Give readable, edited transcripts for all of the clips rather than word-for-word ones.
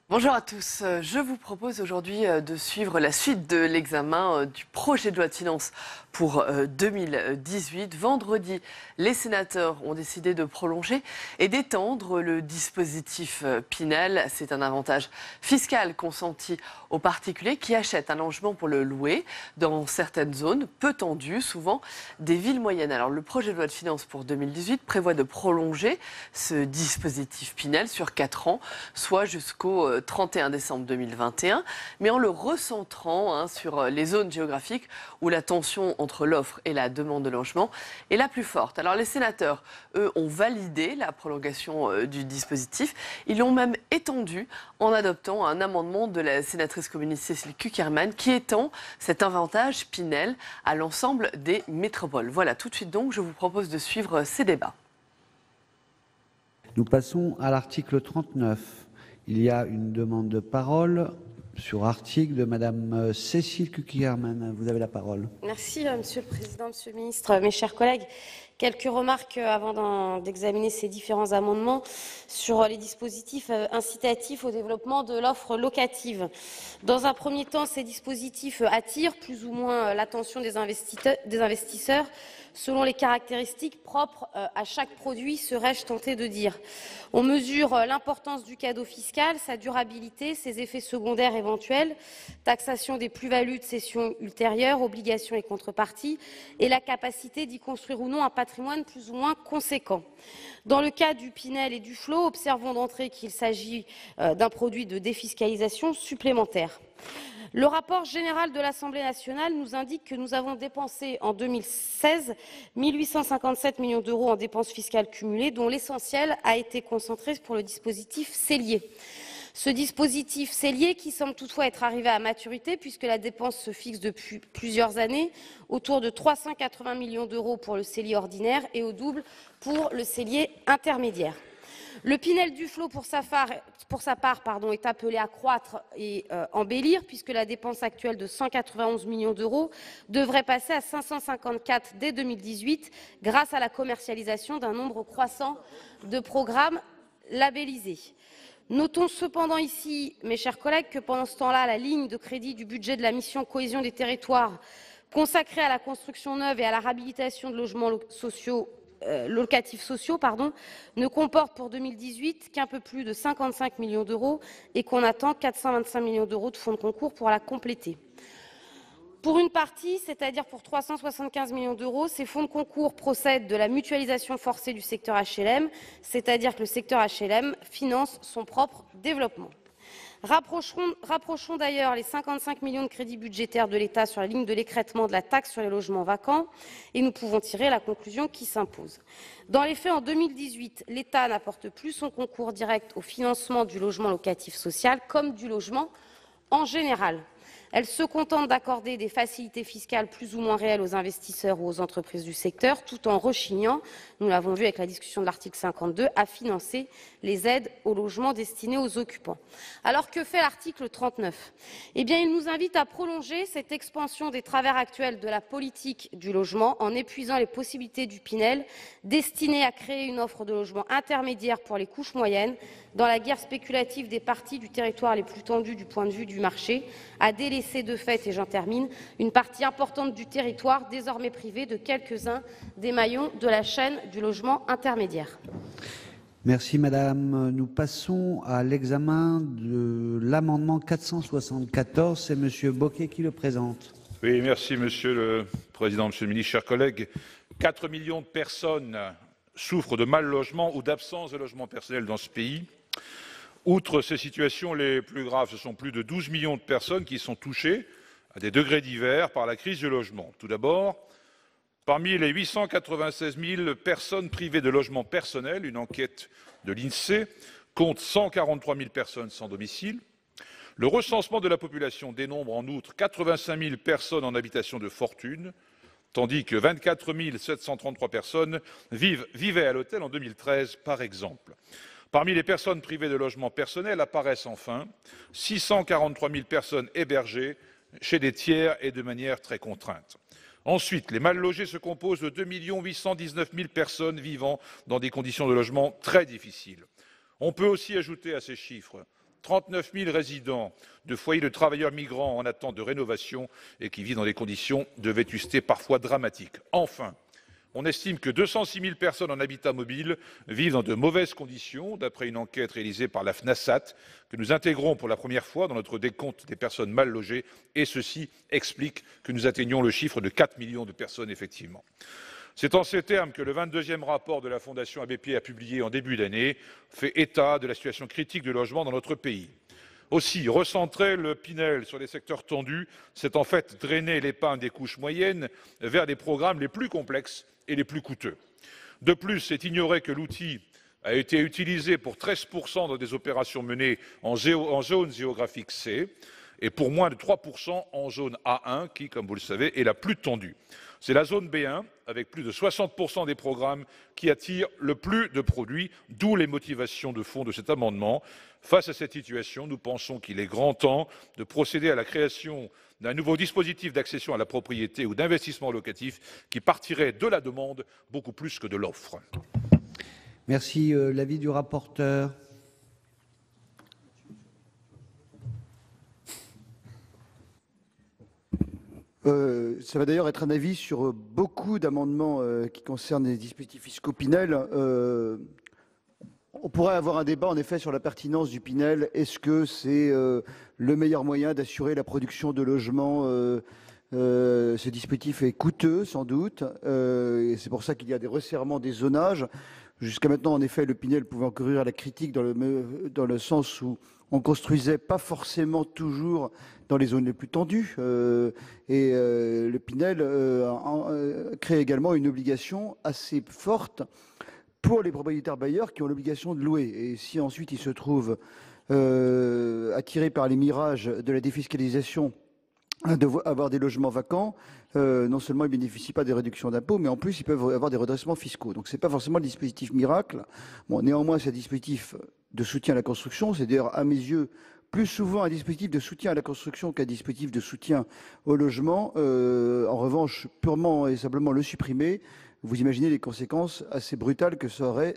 Bonjour à tous, je vous propose aujourd'hui de suivre la suite de l'examen du projet de loi de finances pour 2018. Vendredi, les sénateurs ont décidé de prolonger et d'étendre le dispositif Pinel. C'est un avantage fiscal consenti aux particuliers qui achètent un logement pour le louer dans certaines zones peu tendues, souvent des villes moyennes. Alors le projet de loi de finances pour 2018 prévoit de prolonger ce dispositif Pinel sur 4 ans, soit jusqu'au 31 décembre 2021, mais en le recentrant sur les zones géographiques où la tension entre l'offre et la demande de logement est la plus forte. Alors les sénateurs, eux, ont validé la prolongation du dispositif. Ils l'ont même étendu en adoptant un amendement de la sénatrice communiste Cécile Cukierman qui étend cet avantage Pinel à l'ensemble des métropoles. Voilà, tout de suite donc, je vous propose de suivre ces débats. Nous passons à l'article 39. Il y a une demande de parole sur article de Madame Cécile Cukierman. Vous avez la parole. Merci, Monsieur le Président, Monsieur le Ministre, mes chers collègues. Quelques remarques avant d'examiner ces différents amendements sur les dispositifs incitatifs au développement de l'offre locative. Dans un premier temps, ces dispositifs attirent plus ou moins l'attention des investisseurs selon les caractéristiques propres à chaque produit, serais-je tenté de dire. On mesure l'importance du cadeau fiscal, sa durabilité, ses effets secondaires éventuels, taxation des plus-values de cession ultérieures, obligations et contreparties, et la capacité d'y construire ou non un patrimoine plus ou moins conséquent. Dans le cas du Pinel et du FLO, observons d'entrée qu'il s'agit d'un produit de défiscalisation supplémentaire. Le rapport général de l'Assemblée nationale nous indique que nous avons dépensé en 2016 1 857 millions d'euros en dépenses fiscales cumulées, dont l'essentiel a été concentré pour le dispositif Cellier. Ce dispositif Cellier qui semble toutefois être arrivé à maturité puisque la dépense se fixe depuis plusieurs années autour de 380 millions d'euros pour le Cellier ordinaire et au double pour le Cellier intermédiaire. Le Pinel du FLO, pour sa part, est appelé à croître et embellir, puisque la dépense actuelle de 191 millions d'euros devrait passer à 554 dès 2018, grâce à la commercialisation d'un nombre croissant de programmes labellisés. Notons cependant ici, mes chers collègues, que pendant ce temps-là, la ligne de crédit du budget de la mission Cohésion des territoires consacrée à la construction neuve et à la réhabilitation de logements locatifs sociaux, ne comporte pour 2018 qu'un peu plus de 55 millions d'euros et qu'on attend 425 millions d'euros de fonds de concours pour la compléter. Pour une partie, c'est-à-dire pour 375 millions d'euros, ces fonds de concours procèdent de la mutualisation forcée du secteur HLM, c'est-à-dire que le secteur HLM finance son propre développement. Rapprochons d'ailleurs les 55 millions de crédits budgétaires de l'État sur la ligne de l'écrêtement de la taxe sur les logements vacants et nous pouvons tirer la conclusion qui s'impose. Dans les faits, en 2018, l'État n'apporte plus son concours direct au financement du logement locatif social comme du logement en général. Elle se contente d'accorder des facilités fiscales plus ou moins réelles aux investisseurs ou aux entreprises du secteur, tout en rechignant, nous l'avons vu avec la discussion de l'article 52, à financer les aides au logement destinées aux occupants. Alors que fait l'article 39 ? Eh bien, il nous invite à prolonger cette expansion des travers actuels de la politique du logement en épuisant les possibilités du Pinel, destiné à créer une offre de logement intermédiaire pour les couches moyennes, dans la guerre spéculative des parties du territoire les plus tendues du point de vue du marché, à délaisser de fait, et j'en termine, une partie importante du territoire désormais privée de quelques-uns des maillons de la chaîne du logement intermédiaire. Merci Madame. Nous passons à l'examen de l'amendement 474. C'est Monsieur Bocquet qui le présente. Oui, merci Monsieur le Président, Monsieur le Ministre, chers collègues. 4 millions de personnes souffrent de mal logement ou d'absence de logement personnel dans ce pays. Outre ces situations les plus graves, ce sont plus de 12 millions de personnes qui sont touchées à des degrés divers par la crise du logement. Tout d'abord, parmi les 896 000 personnes privées de logement personnel, une enquête de l'INSEE compte 143 000 personnes sans domicile. Le recensement de la population dénombre en outre 85 000 personnes en habitation de fortune, tandis que 24 733 personnes vivaient à l'hôtel en 2013, par exemple. Parmi les personnes privées de logement personnel apparaissent enfin 643 000 personnes hébergées chez des tiers et de manière très contrainte. Ensuite, les mal logés se composent de 2 819 000 personnes vivant dans des conditions de logement très difficiles. On peut aussi ajouter à ces chiffres 39 000 résidents de foyers de travailleurs migrants en attente de rénovation et qui vivent dans des conditions de vétusté parfois dramatiques. Enfin, on estime que 206 000 personnes en habitat mobile vivent dans de mauvaises conditions, d'après une enquête réalisée par la FNASAT, que nous intégrons pour la première fois dans notre décompte des personnes mal logées, et ceci explique que nous atteignions le chiffre de 4 millions de personnes, effectivement. C'est en ces termes que le 22e rapport de la Fondation Abbé Pierre, publié en début d'année, fait état de la situation critique du logement dans notre pays. Aussi, recentrer le Pinel sur les secteurs tendus, c'est en fait drainer l'épargne des couches moyennes vers des programmes les plus complexes et les plus coûteux. De plus, c'est ignorer que l'outil a été utilisé pour 13% dans des opérations menées en zone géographique C et pour moins de 3% en zone A1 qui, comme vous le savez, est la plus tendue. C'est la zone B1, avec plus de 60% des programmes, qui attire le plus de produits, d'où les motivations de fond de cet amendement. Face à cette situation, nous pensons qu'il est grand temps de procéder à la création d'un nouveau dispositif d'accession à la propriété ou d'investissement locatif qui partirait de la demande beaucoup plus que de l'offre. Merci. L'avis du rapporteur. Ça va d'ailleurs être un avis sur beaucoup d'amendements qui concernent les dispositifs fiscaux Pinel. On pourrait avoir un débat en effet sur la pertinence du Pinel. Est-ce que c'est le meilleur moyen d'assurer la production de logements? Ce dispositif est coûteux sans doute, et c'est pour ça qu'il y a des resserrements des zonages. Jusqu'à maintenant, en effet, le Pinel pouvait encourir à la critique dans le sens où on construisait pas forcément toujours dans les zones les plus tendues. Le Pinel crée également une obligation assez forte pour les propriétaires bailleurs qui ont l'obligation de louer. Et si ensuite ils se trouvent attirés par les mirages de la défiscalisation, avoir des logements vacants, non seulement ils ne bénéficient pas des réductions d'impôts, mais en plus ils peuvent avoir des redressements fiscaux. Donc ce n'est pas forcément le dispositif miracle. Bon, néanmoins, c'est un dispositif de soutien à la construction. C'est d'ailleurs, à mes yeux, plus souvent un dispositif de soutien à la construction qu'un dispositif de soutien au logement. En revanche, purement et simplement le supprimer, vous imaginez les conséquences assez brutales que ce serait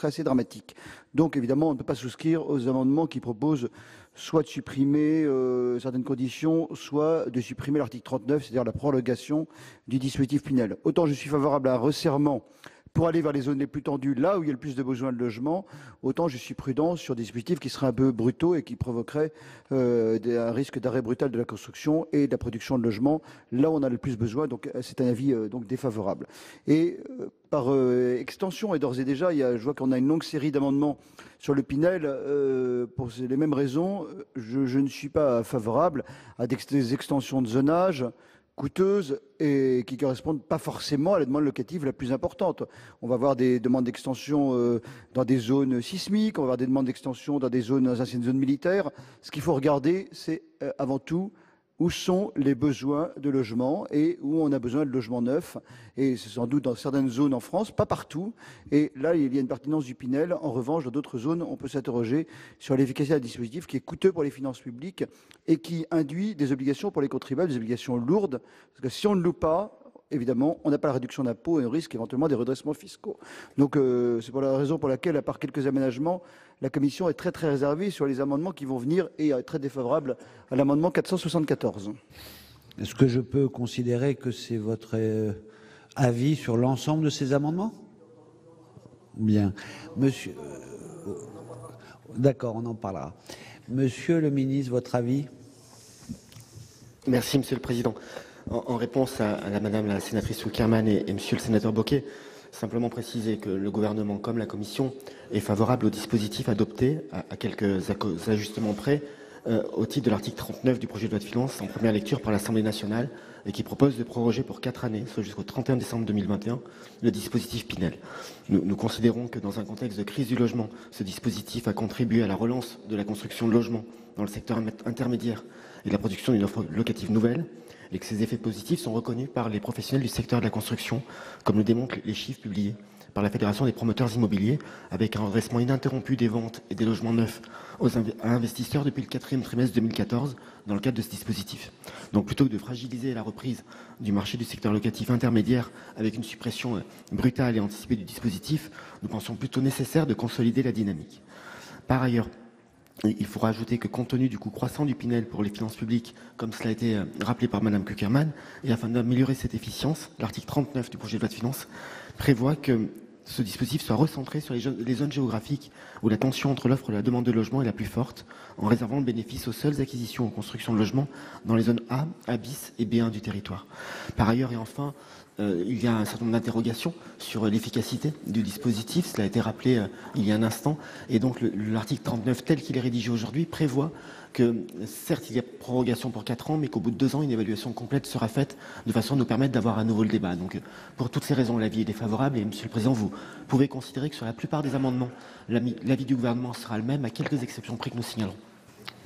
assez dramatique. Donc évidemment, on ne peut pas souscrire aux amendements qui proposent soit de supprimer certaines conditions, soit de supprimer l'article 39, c'est-à-dire la prolongation du dispositif Pinel. Autant je suis favorable à un resserrement pour aller vers les zones les plus tendues, là où il y a le plus de besoins de logement, autant je suis prudent sur des dispositifs qui seraient un peu brutaux et qui provoqueraient un risque d'arrêt brutal de la construction et de la production de logements, là où on a le plus besoin. Donc c'est un avis donc défavorable. Et par extension, et d'ores et déjà, je vois qu'on a une longue série d'amendements sur le Pinel. Pour les mêmes raisons, je ne suis pas favorable à des extensions de zonage coûteuses et qui ne correspondent pas forcément à la demande locative la plus importante. On va avoir des demandes d'extension dans des zones sismiques, on va avoir des demandes d'extension dans des anciennes zones militaires. Ce qu'il faut regarder, c'est avant tout où sont les besoins de logement et où on a besoin de logements neufs. Et c'est sans doute dans certaines zones en France, pas partout. Et là, il y a une pertinence du Pinel. En revanche, dans d'autres zones, on peut s'interroger sur l'efficacité d'un dispositif qui est coûteux pour les finances publiques et qui induit des obligations pour les contribuables, des obligations lourdes. Parce que si on ne loue pas, évidemment, on n'a pas la réduction d'impôts et on risque éventuellement des redressements fiscaux. Donc, c'est pour la raison pour laquelle, à part quelques aménagements, la Commission est très très réservée sur les amendements qui vont venir et est très défavorable à l'amendement 474. Est-ce que je peux considérer que c'est votre avis sur l'ensemble de ces amendements? Bien. Monsieur... D'accord, on en parlera. Monsieur le ministre, votre avis? Merci, Monsieur le Président. En réponse à Madame la sénatrice Soukerman et Monsieur le sénateur Bocquet, simplement préciser que le gouvernement, comme la Commission, est favorable au dispositif adopté, à quelques ajustements près, au titre de l'article 39 du projet de loi de finances en première lecture par l'Assemblée nationale et qui propose de proroger pour 4 années, soit jusqu'au 31 décembre 2021, le dispositif Pinel. Nous considérons que dans un contexte de crise du logement, ce dispositif a contribué à la relance de la construction de logements dans le secteur intermédiaire et de la production d'une offre locative nouvelle, et que ces effets positifs sont reconnus par les professionnels du secteur de la construction, comme le démontrent les chiffres publiés par la Fédération des promoteurs immobiliers, avec un redressement ininterrompu des ventes et des logements neufs à investisseurs depuis le 4e trimestre 2014 dans le cadre de ce dispositif. Donc plutôt que de fragiliser la reprise du marché du secteur locatif intermédiaire avec une suppression brutale et anticipée du dispositif, nous pensons plutôt nécessaire de consolider la dynamique. Par ailleurs, il faut rajouter que compte tenu du coût croissant du Pinel pour les finances publiques, comme cela a été rappelé par Mme Kuckerman, et afin d'améliorer cette efficience, l'article 39 du projet de loi de finances prévoit que ce dispositif soit recentré sur les zones géographiques où la tension entre l'offre et la demande de logement est la plus forte, en réservant le bénéfice aux seules acquisitions ou constructions de logements dans les zones A, A bis et B1 du territoire. Par ailleurs et enfin, il y a un certain nombre d'interrogations sur l'efficacité du dispositif, cela a été rappelé il y a un instant, et donc l'article 39 tel qu'il est rédigé aujourd'hui prévoit que certes il y a prorogation pour 4 ans, mais qu'au bout de 2 ans, une évaluation complète sera faite de façon à nous permettre d'avoir à nouveau le débat. Donc pour toutes ces raisons, l'avis est défavorable et Monsieur le Président, vous pouvez considérer que sur la plupart des amendements, l'avis du gouvernement sera le même, à quelques exceptions près que nous signalons.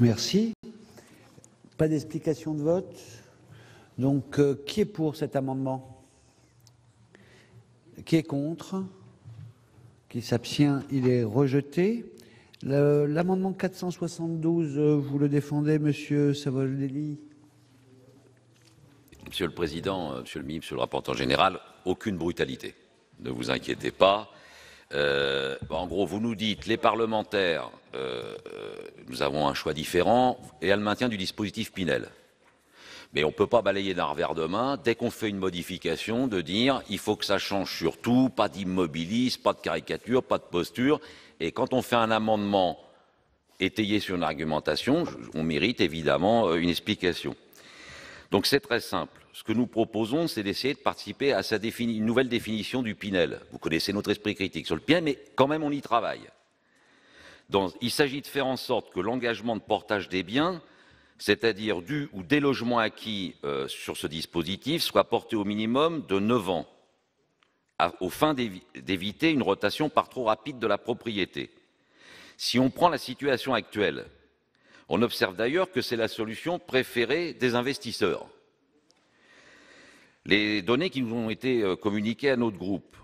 Merci. Pas d'explication de vote. Donc qui est pour cet amendement ? Qui est contre? Qui s'abstient? Il est rejeté. L'amendement 472, vous le défendez, Monsieur Savoldelli? Monsieur le Président, Monsieur le Ministre, Monsieur le rapporteur général, aucune brutalité. Ne vous inquiétez pas. En gros, vous nous dites, les parlementaires, nous avons un choix différent, et à le maintien du dispositif Pinel. Mais on ne peut pas balayer d'un revers de main, dès qu'on fait une modification, de dire il faut que ça change sur tout, pas d'immobilisme, pas de caricature, pas de posture. Et quand on fait un amendement étayé sur une argumentation, on mérite évidemment une explication. Donc c'est très simple. Ce que nous proposons, c'est d'essayer de participer à une nouvelle définition du Pinel. Vous connaissez notre esprit critique sur le Pinel, mais quand même on y travaille. Il s'agit de faire en sorte que l'engagement de portage des biens, c'est-à-dire du ou des logements acquis sur ce dispositif, soit porté au minimum de 9 ans, aux fins d'éviter une rotation par trop rapide de la propriété. Si on prend la situation actuelle, on observe d'ailleurs que c'est la solution préférée des investisseurs. Les données qui nous ont été communiquées à notre groupe,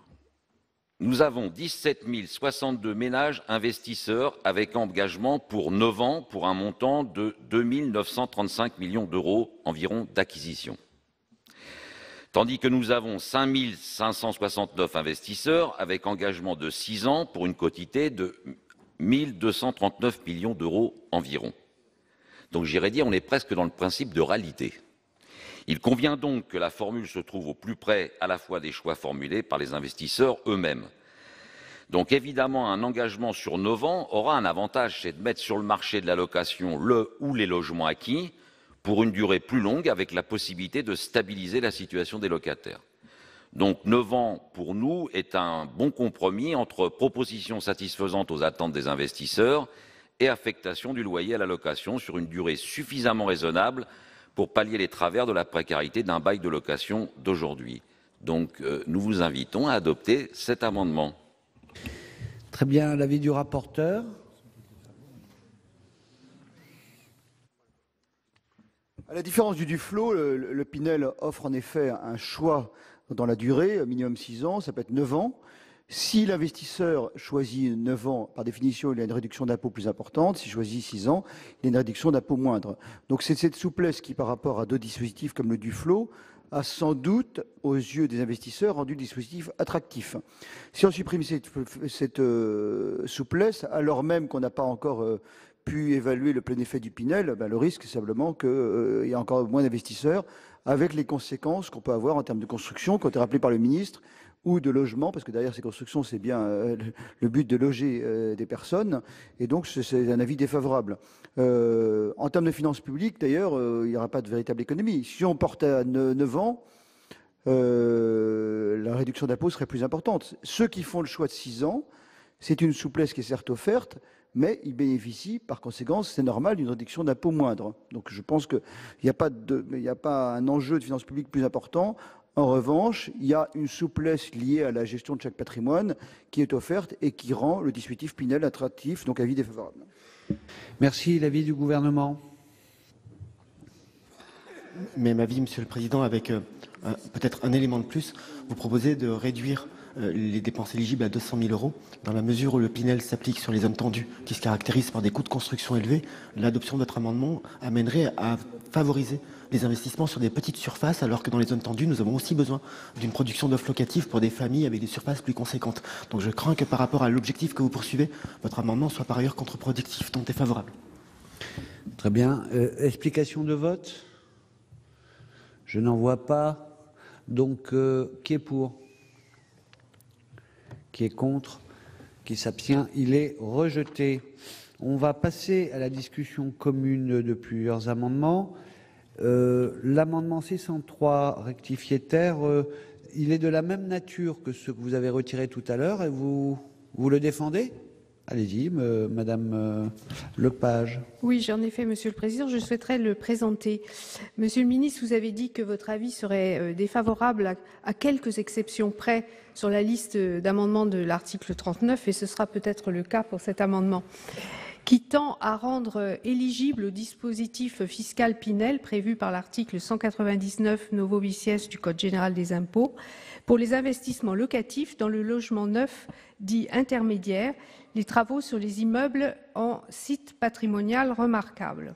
nous avons 17 062 ménages investisseurs avec engagement pour 9 ans pour un montant de 2 935 millions d'euros environ d'acquisition. Tandis que nous avons 5 569 investisseurs avec engagement de 6 ans pour une quotité de 1 239 millions d'euros environ. Donc j'irais dire on est presque dans le principe de réalité. Il convient donc que la formule se trouve au plus près à la fois des choix formulés par les investisseurs eux-mêmes. Donc évidemment, un engagement sur 9 ans aura un avantage, c'est de mettre sur le marché de la location le ou les logements acquis pour une durée plus longue avec la possibilité de stabiliser la situation des locataires. Donc 9 ans, pour nous, est un bon compromis entre propositions satisfaisantes aux attentes des investisseurs et affectation du loyer à la location sur une durée suffisamment raisonnable pour pallier les travers de la précarité d'un bail de location d'aujourd'hui. Donc, nous vous invitons à adopter cet amendement. Très bien, l'avis du rapporteur. À la différence du Duflot, le Pinel offre en effet un choix dans la durée, minimum 6 ans, ça peut être 9 ans. Si l'investisseur choisit 9 ans, par définition, il a une réduction d'impôt plus importante. S'il choisit 6 ans, il a une réduction d'impôt moindre. Donc c'est cette souplesse qui, par rapport à d'autres dispositifs comme le Duflot, a sans doute, aux yeux des investisseurs, rendu le dispositif attractif. Si on supprime cette souplesse, alors même qu'on n'a pas encore pu évaluer le plein effet du Pinel, le risque est simplement qu'il y a encore moins d'investisseurs, avec les conséquences qu'on peut avoir en termes de construction, qui ont été rappelées par le ministre, ou de logement, parce que derrière ces constructions, c'est bien le but de loger des personnes, et donc c'est un avis défavorable. En termes de finances publiques, d'ailleurs, il n'y aura pas de véritable économie. Si on porte à 9 ans, la réduction d'impôt serait plus importante. Ceux qui font le choix de 6 ans, c'est une souplesse qui est certes offerte, mais ils bénéficient, par conséquent, c'est normal, d'une réduction d'impôt moindre. Donc je pense qu'il n'y a pas un enjeu de finances publiques plus important. En revanche, il y a une souplesse liée à la gestion de chaque patrimoine qui est offerte et qui rend le dispositif Pinel attractif, donc avis défavorable. Merci. L'avis du gouvernement. Même avis, Monsieur le Président, avec peut-être un élément de plus. Vous proposez de réduire les dépenses éligibles à 200 000 euros. Dans la mesure où le Pinel s'applique sur les zones tendues, qui se caractérisent par des coûts de construction élevés, l'adoption de votre amendement amènerait à favoriser les investissements sur des petites surfaces, alors que dans les zones tendues, nous avons aussi besoin d'une production d'offres locatives pour des familles avec des surfaces plus conséquentes. Donc je crains que par rapport à l'objectif que vous poursuivez, votre amendement soit par ailleurs contre-productif, donc défavorable. Très bien. Explication de vote? Je n'en vois pas. Donc, qui est pour? Qui est contre? Qui s'abstient? Il est rejeté. On va passer à la discussion commune de plusieurs amendements. L'amendement 603 rectifié terre, il est de la même nature que ce que vous avez retiré tout à l'heure et vous le défendez? Allez-y, Madame Lepage. Oui, j'en ai fait, Monsieur le Président. Je souhaiterais le présenter. Monsieur le Ministre, vous avez dit que votre avis serait défavorable à quelques exceptions près sur la liste d'amendements de l'article 39, et ce sera peut-être le cas pour cet amendement, qui tend à rendre éligible au dispositif fiscal Pinel prévu par l'article 199 novo bicies du Code général des impôts pour les investissements locatifs dans le logement neuf dit intermédiaire, les travaux sur les immeubles en site patrimonial remarquable.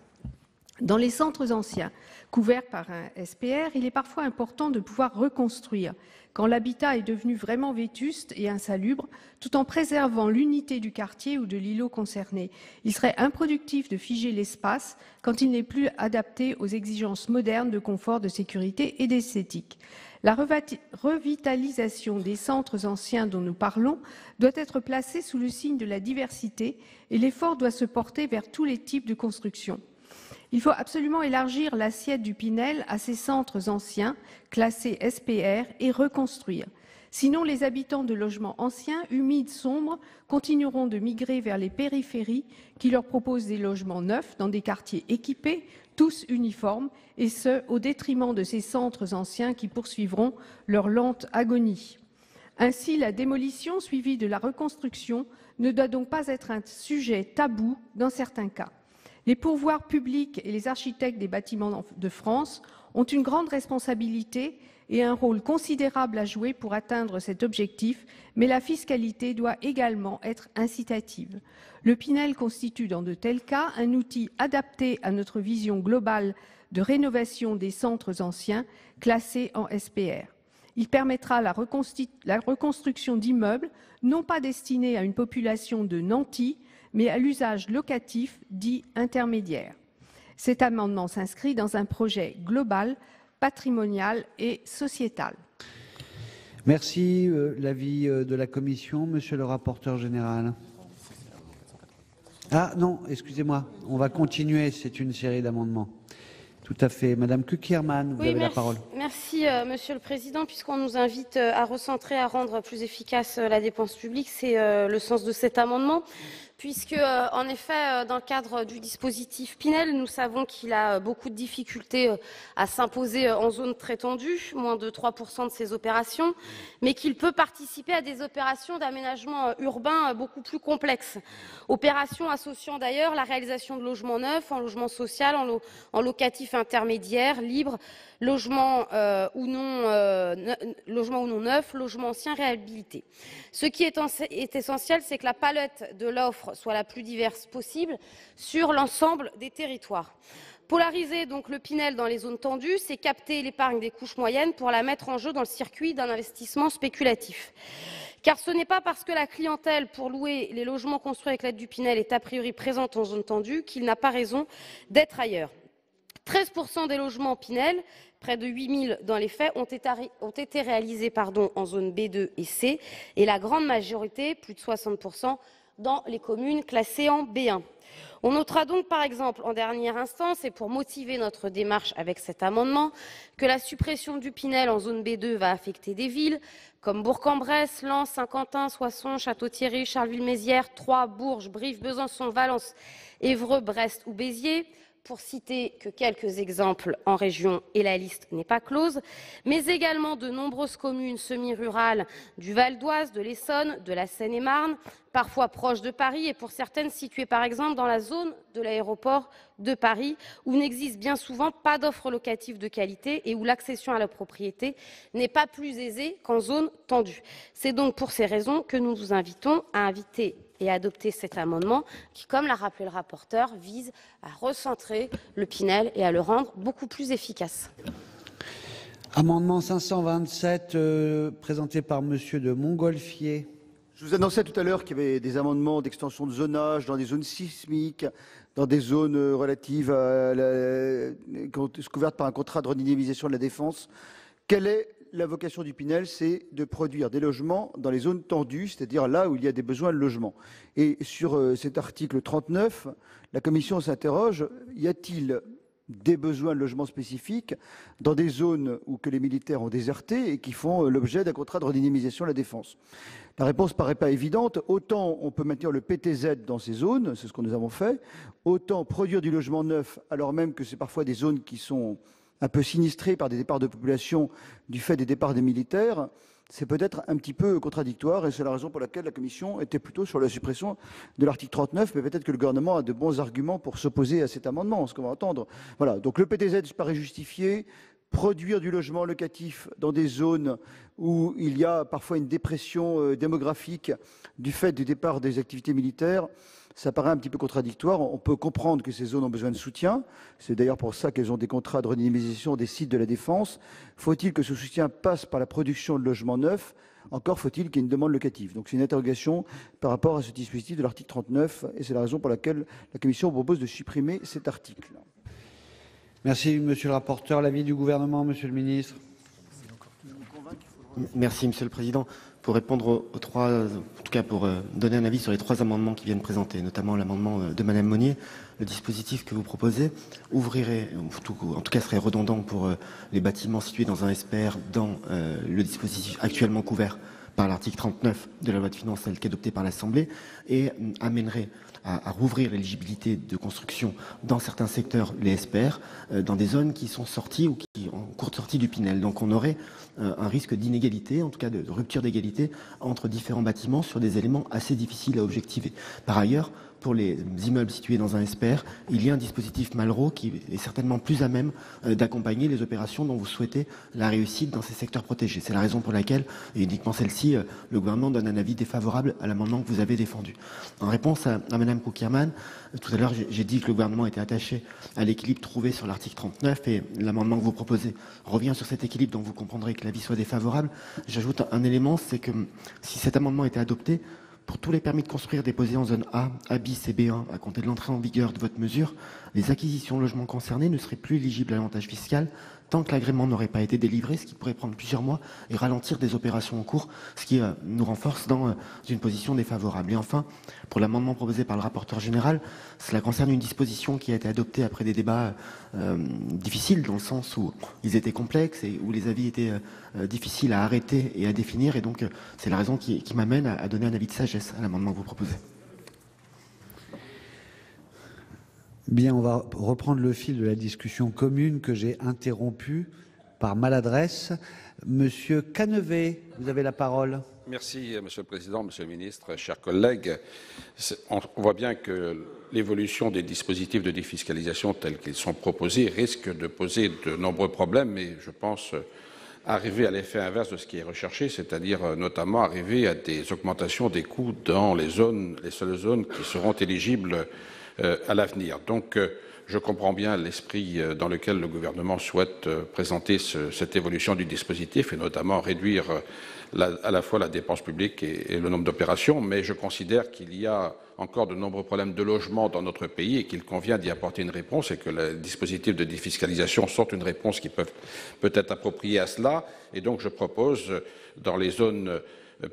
Dans les centres anciens couverts par un SPR, il est parfois important de pouvoir reconstruire quand l'habitat est devenu vraiment vétuste et insalubre, tout en préservant l'unité du quartier ou de l'îlot concerné. Il serait improductif de figer l'espace quand il n'est plus adapté aux exigences modernes de confort, de sécurité et d'esthétique. La revitalisation des centres anciens dont nous parlons doit être placée sous le signe de la diversité et l'effort doit se porter vers tous les types de construction. Il faut absolument élargir l'assiette du Pinel à ces centres anciens, classés SPR, et reconstruire. Sinon, les habitants de logements anciens, humides, sombres, continueront de migrer vers les périphéries qui leur proposent des logements neufs dans des quartiers équipés, tous uniformes, et ce, au détriment de ces centres anciens qui poursuivront leur lente agonie. Ainsi, la démolition suivie de la reconstruction ne doit donc pas être un sujet tabou dans certains cas. Les pourvoirs publics et les architectes des bâtiments de France ont une grande responsabilité et un rôle considérable à jouer pour atteindre cet objectif, mais la fiscalité doit également être incitative. Le Pinel constitue dans de tels cas un outil adapté à notre vision globale de rénovation des centres anciens classés en SPR. Il permettra la reconstruction d'immeubles non pas destinés à une population de nantis, mais à l'usage locatif dit intermédiaire. Cet amendement s'inscrit dans un projet global, patrimonial et sociétal. Merci. L'avis de la Commission, Monsieur le rapporteur général. Ah non, excusez-moi, on va continuer, c'est une série d'amendements. Tout à fait. Madame Kukierman, vous avez la parole. Merci, Monsieur le Président. Puisqu'on nous invite à recentrer, à rendre plus efficace la dépense publique, c'est le sens de cet amendement. Puisque, en effet, dans le cadre du dispositif Pinel, nous savons qu'il a beaucoup de difficultés à s'imposer en zone très tendue, moins de 3% de ses opérations, mais qu'il peut participer à des opérations d'aménagement urbain beaucoup plus complexes. Opérations associant d'ailleurs la réalisation de logements neufs, en logement social, en locatif intermédiaire, libre, logement ou non neuf, logement ancien réhabilité. Ce qui est essentiel, c'est que la palette de l'offre soit la plus diverse possible sur l'ensemble des territoires. Polariser donc le Pinel dans les zones tendues, c'est capter l'épargne des couches moyennes pour la mettre en jeu dans le circuit d'un investissement spéculatif. Car ce n'est pas parce que la clientèle pour louer les logements construits avec l'aide du Pinel est a priori présente en zone tendue qu'il n'a pas raison d'être ailleurs. 13% des logements Pinel, près de 8 000 dans les faits, ont été réalisés en zone B2 et C, et la grande majorité, plus de 60%, dans les communes classées en B1. On notera donc par exemple en dernière instance, et pour motiver notre démarche avec cet amendement, que la suppression du Pinel en zone B2 va affecter des villes comme Bourg-en-Bresse, Lens, Saint-Quentin, Soissons, Château-Thierry, Charleville-Mézières, Troyes, Bourges, Brive, Besançon, Valence, Évreux, Brest ou Béziers, pour citer que quelques exemples en région, et la liste n'est pas close, mais également de nombreuses communes semi-rurales du Val d'Oise, de l'Essonne, de la Seine-et-Marne, parfois proches de Paris et pour certaines situées par exemple dans la zone de l'aéroport de Paris, où n'existe bien souvent pas d'offres locatives de qualité et où l'accession à la propriété n'est pas plus aisée qu'en zone tendue. C'est donc pour ces raisons que nous vous invitons à inviter et adopter cet amendement qui, comme l'a rappelé le rapporteur, vise à recentrer le Pinel et à le rendre beaucoup plus efficace. Amendement 527 présenté par Monsieur de Montgolfier. Je vous annonçais tout à l'heure qu'il y avait des amendements d'extension de zonage dans des zones sismiques, dans des zones relatives à couvertes par un contrat de redynamisation de la défense. Quelle est la vocation du Pinel? C'est de produire des logements dans les zones tendues, c'est-à-dire là où il y a des besoins de logement. Et sur cet article 39, la Commission s'interroge, y a-t-il des besoins de logement spécifiques dans des zones où que les militaires ont déserté et qui font l'objet d'un contrat de redynamisation de la défense? La réponse ne paraît pas évidente. Autant on peut maintenir le PTZ dans ces zones, c'est ce que nous avons fait, autant produire du logement neuf, alors même que c'est parfois des zones qui sont un peu sinistrées par des départs de population du fait des départs des militaires, c'est peut-être un petit peu contradictoire, et c'est la raison pour laquelle la Commission était plutôt sur la suppression de l'article 39, mais peut-être que le gouvernement a de bons arguments pour s'opposer à cet amendement, ce qu'on va entendre. Voilà, donc le PTZ paraît justifié. Produire du logement locatif dans des zones où il y a parfois une dépression démographique du fait du départ des activités militaires, ça paraît un petit peu contradictoire. On peut comprendre que ces zones ont besoin de soutien. C'est d'ailleurs pour ça qu'elles ont des contrats de redynamisation des sites de la défense. Faut-il que ce soutien passe par la production de logements neufs? Encore faut-il qu'il y ait une demande locative. Donc c'est une interrogation par rapport à ce dispositif de l'article 39, et c'est la raison pour laquelle la Commission propose de supprimer cet article. Merci, Monsieur le rapporteur. L'avis du gouvernement, Monsieur le ministre. Merci, Monsieur le Président. Pour répondre aux trois, en tout cas pour donner un avis sur les trois amendements qui viennent présenter, notamment l'amendement de Madame Monnier, le dispositif que vous proposez ouvrirait, en tout cas serait redondant pour les bâtiments situés dans un SPR dans le dispositif actuellement couvert par l'article 39 de la loi de finances telle qu'adoptée par l'Assemblée et amènerait à rouvrir l'éligibilité de construction dans certains secteurs, les SPR, dans des zones qui sont sorties ou qui en cours de sortie du Pinel. Donc on aurait un risque d'inégalité, en tout cas de rupture d'égalité entre différents bâtiments sur des éléments assez difficiles à objectiver. Par ailleurs, pour les immeubles situés dans un SPR, il y a un dispositif Malraux qui est certainement plus à même d'accompagner les opérations dont vous souhaitez la réussite dans ces secteurs protégés. C'est la raison pour laquelle, et uniquement celle-ci, le gouvernement donne un avis défavorable à l'amendement que vous avez défendu. En réponse à Mme Koukierman, tout à l'heure j'ai dit que le gouvernement était attaché à l'équilibre trouvé sur l'article 39 et l'amendement que vous proposez revient sur cet équilibre, donc vous comprendrez que l'avis soit défavorable. J'ajoute un élément, c'est que si cet amendement était adopté, pour tous les permis de construire déposés en zone A, A bis et B1 à compter de l'entrée en vigueur de votre mesure, les acquisitions de logements concernés ne seraient plus éligibles à l'avantage fiscal tant que l'agrément n'aurait pas été délivré, ce qui pourrait prendre plusieurs mois et ralentir des opérations en cours, ce qui nous renforce dans une position défavorable. Et enfin, pour l'amendement proposé par le rapporteur général, cela concerne une disposition qui a été adoptée après des débats difficiles, dans le sens où ils étaient complexes et où les avis étaient difficiles à arrêter et à définir. Et donc, c'est la raison qui m'amène à donner un avis de sagesse à l'amendement que vous proposez. Bien, on va reprendre le fil de la discussion commune que j'ai interrompue par maladresse. Monsieur Canevet, vous avez la parole. Merci, Monsieur le Président, Monsieur le Ministre, chers collègues. On voit bien que l'évolution des dispositifs de défiscalisation tels qu'ils sont proposés risque de poser de nombreux problèmes, et je pense arriver à l'effet inverse de ce qui est recherché, c'est-à-dire notamment arriver à des augmentations des coûts dans les seules zones qui seront éligibles à l'avenir. Donc, je comprends bien l'esprit dans lequel le gouvernement souhaite présenter cette évolution du dispositif et notamment réduire à la fois la dépense publique et le nombre d'opérations, mais je considère qu'il y a encore de nombreux problèmes de logement dans notre pays et qu'il convient d'y apporter une réponse et que le dispositif de défiscalisation soit une réponse qui peut être appropriée à cela. Et donc, je propose, dans les zones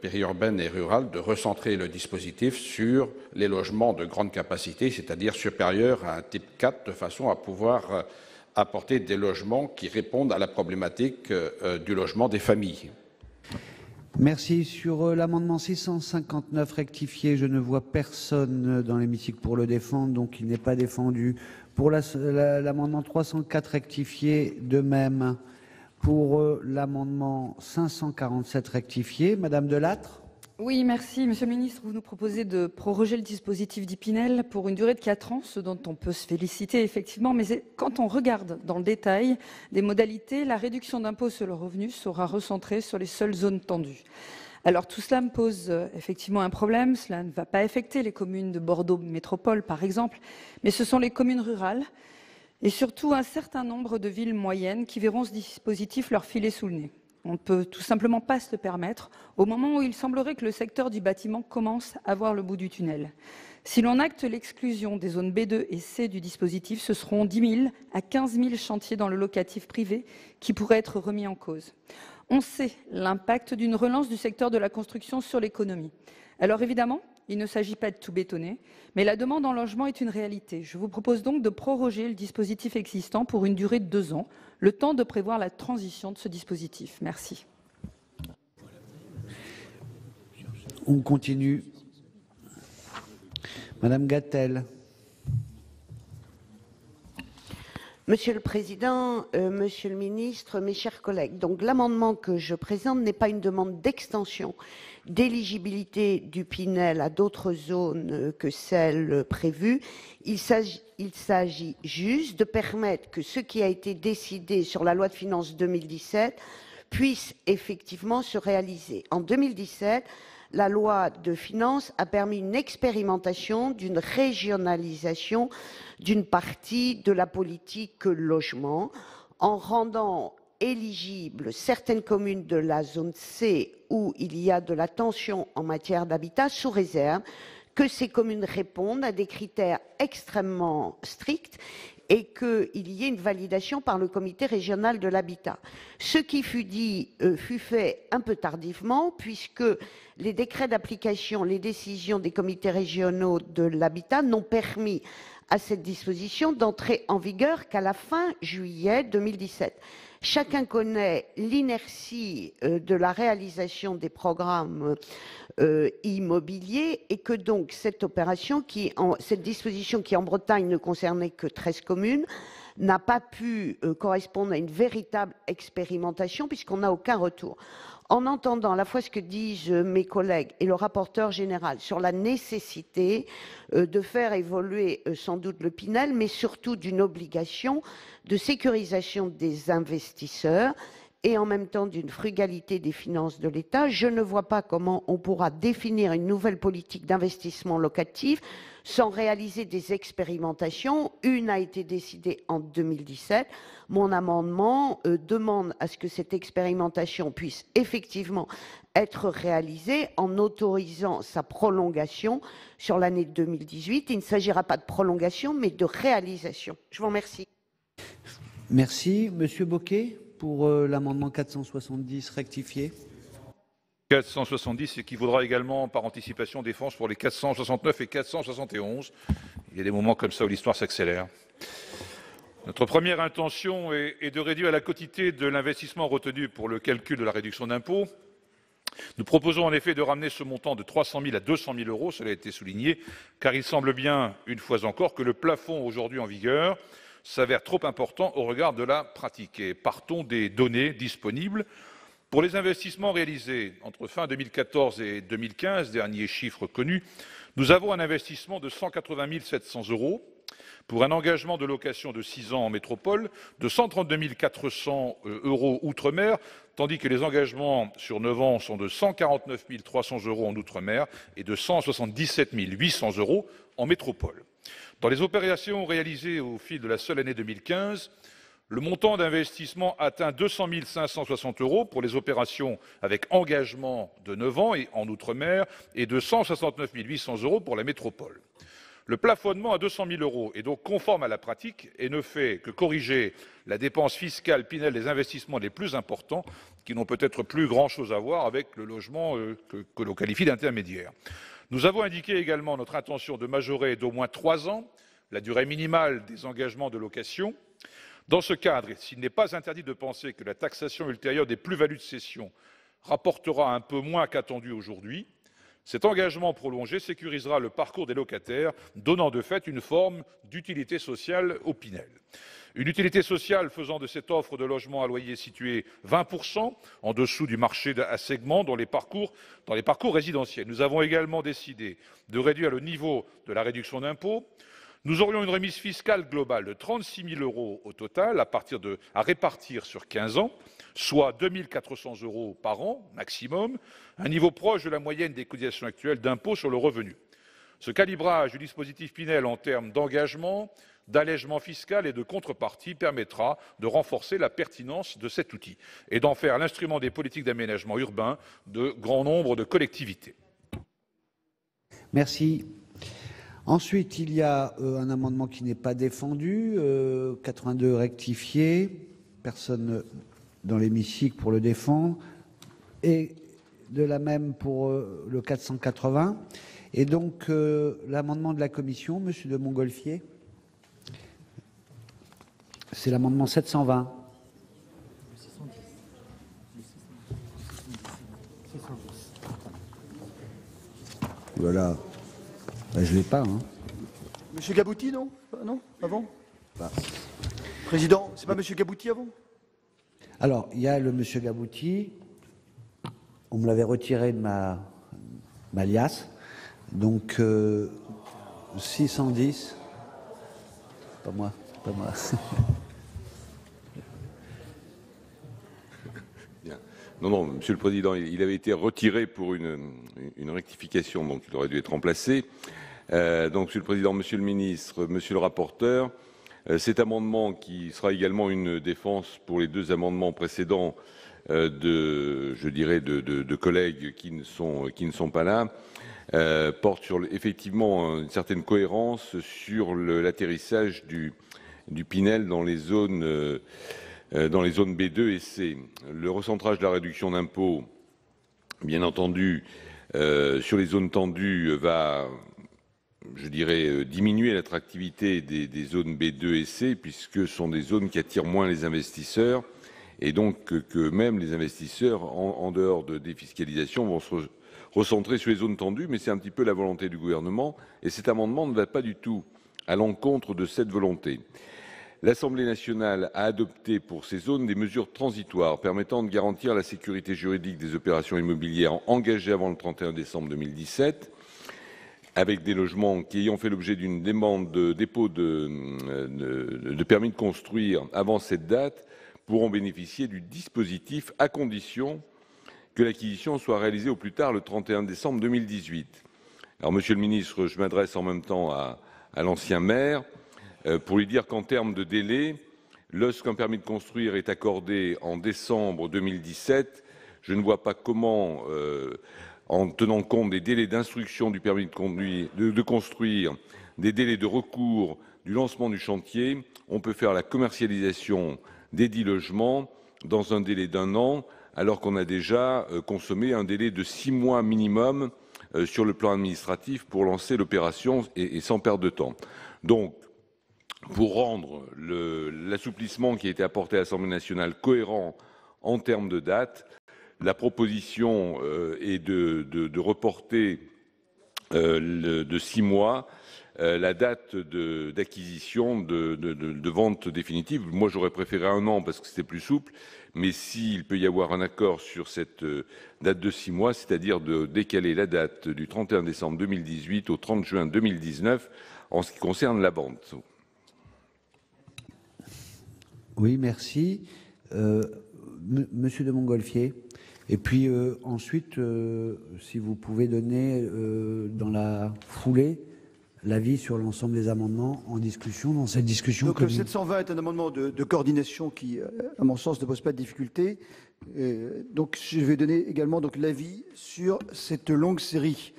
périurbaines et rurales, de recentrer le dispositif sur les logements de grande capacité, c'est-à-dire supérieurs à un type 4, de façon à pouvoir apporter des logements qui répondent à la problématique du logement des familles. Merci. Sur l'amendement 659 rectifié, je ne vois personne dans l'hémicycle pour le défendre, donc il n'est pas défendu. Pour l'amendement 304 rectifié, de même. Pour l'amendement 547 rectifié, Madame Delattre. Oui, merci. Monsieur le ministre, vous nous proposez de proroger le dispositif d'Ipinel pour une durée de 4 ans, ce dont on peut se féliciter effectivement, mais quand on regarde dans le détail des modalités, la réduction d'impôt sur le revenu sera recentrée sur les seules zones tendues. Alors tout cela me pose effectivement un problème, cela ne va pas affecter les communes de Bordeaux Métropole par exemple, mais ce sont les communes rurales et surtout un certain nombre de villes moyennes qui verront ce dispositif leur filer sous le nez. On ne peut tout simplement pas se le permettre au moment où il semblerait que le secteur du bâtiment commence à voir le bout du tunnel. Si l'on acte l'exclusion des zones B2 et C du dispositif, ce seront 10 000 à 15 000 chantiers dans le locatif privé qui pourraient être remis en cause. On sait l'impact d'une relance du secteur de la construction sur l'économie. Alors évidemment, il ne s'agit pas de tout bétonner, mais la demande en logement est une réalité. Je vous propose donc de proroger le dispositif existant pour une durée de 2 ans, le temps de prévoir la transition de ce dispositif. Merci. On continue. Madame Gatel. Monsieur le Président, Monsieur le Ministre, mes chers collègues, donc l'amendement que je présente n'est pas une demande d'extension d'éligibilité du Pinel à d'autres zones que celles prévues. Il s'agit juste de permettre que ce qui a été décidé sur la loi de finances 2017 puisse effectivement se réaliser. En 2017, la loi de finances a permis une expérimentation d'une régionalisation d'une partie de la politique logement en rendant éligibles certaines communes de la zone C où il y a de la tension en matière d'habitat sous réserve que ces communes répondent à des critères extrêmement stricts et qu'il y ait une validation par le comité régional de l'habitat. Ce qui fut dit fut fait un peu tardivement puisque les décrets d'application, les décisions des comités régionaux de l'habitat n'ont permis à cette disposition d'entrer en vigueur qu'à la fin juillet 2017. Chacun connaît l'inertie de la réalisation des programmes immobiliers et que donc cette opération, cette disposition qui en Bretagne ne concernait que 13 communes, n'a pas pu correspondre à une véritable expérimentation puisqu'on n'a aucun retour. En entendant à la fois ce que disent mes collègues et le rapporteur général sur la nécessité de faire évoluer sans doute le Pinel, mais surtout d'une obligation de sécurisation des investisseurs et en même temps d'une frugalité des finances de l'État, je ne vois pas comment on pourra définir une nouvelle politique d'investissement locatif sans réaliser des expérimentations. Une a été décidée en 2017. Mon amendement demande à ce que cette expérimentation puisse effectivement être réalisée en autorisant sa prolongation sur l'année 2018. Il ne s'agira pas de prolongation, mais de réalisation. Je vous remercie. Merci. Monsieur Bocquet, pour l'amendement 470 rectifié. 470 équivaudra également par anticipation défense pour les 469 et 471. Il y a des moments comme ça où l'histoire s'accélère. Notre première intention est de réduire la quotité de l'investissement retenu pour le calcul de la réduction d'impôt. Nous proposons en effet de ramener ce montant de 300 000 à 200 000 euros, cela a été souligné, car il semble bien, une fois encore, que le plafond aujourd'hui en vigueur s'avère trop important au regard de la pratique. Et partons des données disponibles. Pour les investissements réalisés entre fin 2014 et 2015, dernier chiffre connu, nous avons un investissement de 180 700 euros pour un engagement de location de 6 ans en métropole, de 132 400 euros outre-mer, tandis que les engagements sur 9 ans sont de 149 300 euros en outre-mer et de 177 800 euros en métropole. Dans les opérations réalisées au fil de la seule année 2015, le montant d'investissement atteint 200 560 euros pour les opérations avec engagement de 9 ans et en outre-mer et de 169 800 euros pour la métropole. Le plafonnement à 200 000 euros est donc conforme à la pratique et ne fait que corriger la dépense fiscale Pinel des investissements les plus importants qui n'ont peut-être plus grand-chose à voir avec le logement que l'on qualifie d'intermédiaire. Nous avons indiqué également notre intention de majorer d'au moins 3 ans la durée minimale des engagements de location. Dans ce cadre, s'il n'est pas interdit de penser que la taxation ultérieure des plus-values de cession rapportera un peu moins qu'attendu aujourd'hui. Cet engagement prolongé sécurisera le parcours des locataires, donnant de fait une forme d'utilité sociale au Pinel. Une utilité sociale faisant de cette offre de logement à loyer situé 20% en dessous du marché à segment dans les parcours résidentiels. Nous avons également décidé de réduire le niveau de la réduction d'impôt. Nous aurions une remise fiscale globale de 36 000 € au total à répartir sur 15 ans, soit 2 400 € par an maximum, un niveau proche de la moyenne des cotisations actuelles d'impôt sur le revenu. Ce calibrage du dispositif Pinel en termes d'engagement, d'allègement fiscal et de contrepartie permettra de renforcer la pertinence de cet outil et d'en faire l'instrument des politiques d'aménagement urbain de grand nombre de collectivités. Merci. Ensuite, il y a un amendement qui n'est pas défendu, 82 rectifié, personne dans l'hémicycle pour le défendre, et de la même pour le 480. Et donc, l'amendement de la Commission, Monsieur de Montgolfier, c'est l'amendement 720. Voilà. Ben, je ne l'ai pas. Hein. Monsieur Gabouty, non? Non? Avant? Président, c'est pas Monsieur Gabouty avant? Alors, il y a le Monsieur Gabouty. On me l'avait retiré de ma liasse. Donc, 610. Pas moi. Pas moi. Bien. Non, Monsieur le Président, il avait été retiré pour une rectification, donc il aurait dû être remplacé. Donc, Monsieur le Président, Monsieur le Ministre, Monsieur le rapporteur, cet amendement qui sera également une défense pour les deux amendements précédents de collègues qui ne sont pas là, porte sur effectivement une certaine cohérence sur l'atterrissage du Pinel dans les zones B2 et C. Le recentrage de la réduction d'impôt, bien entendu, sur les zones tendues va, diminuer l'attractivité des zones B2 et C, puisque ce sont des zones qui attirent moins les investisseurs, et donc que même les investisseurs, en dehors de défiscalisation, vont se recentrer sur les zones tendues, mais c'est un petit peu la volonté du gouvernement, et cet amendement ne va pas du tout à l'encontre de cette volonté. L'Assemblée nationale a adopté pour ces zones des mesures transitoires permettant de garantir la sécurité juridique des opérations immobilières engagées avant le 31 décembre 2017, avec des logements qui ayant fait l'objet d'une demande de dépôt de permis de construire avant cette date pourront bénéficier du dispositif à condition que l'acquisition soit réalisée au plus tard le 31 décembre 2018. Alors, Monsieur le Ministre, je m'adresse en même temps à l'ancien maire pour lui dire qu'en termes de délai, lorsqu'un permis de construire est accordé en décembre 2017, je ne vois pas comment, en tenant compte des délais d'instruction du permis de construire, des délais de recours, du lancement du chantier, on peut faire la commercialisation des 10 logements dans un délai d'1 an, alors qu'on a déjà consommé un délai de 6 mois minimum sur le plan administratif pour lancer l'opération et sans perdre de temps. Donc, pour rendre l'assouplissement qui a été apporté à l'Assemblée nationale cohérent en termes de date, la proposition est de reporter de 6 mois la date d'acquisition, de vente définitive. Moi, j'aurais préféré 1 an parce que c'était plus souple, mais s'il peut y avoir un accord sur cette date de 6 mois, c'est-à-dire de décaler la date du 31 décembre 2018 au 30 juin 2019 en ce qui concerne la vente. Oui, merci. Monsieur de Montgolfier. Et puis ensuite, si vous pouvez donner dans la foulée l'avis sur l'ensemble des amendements en discussion, dans cette discussion. Donc le 720 est un amendement de coordination qui, à mon sens, ne pose pas de difficulté. Donc je vais donner également l'avis sur cette longue série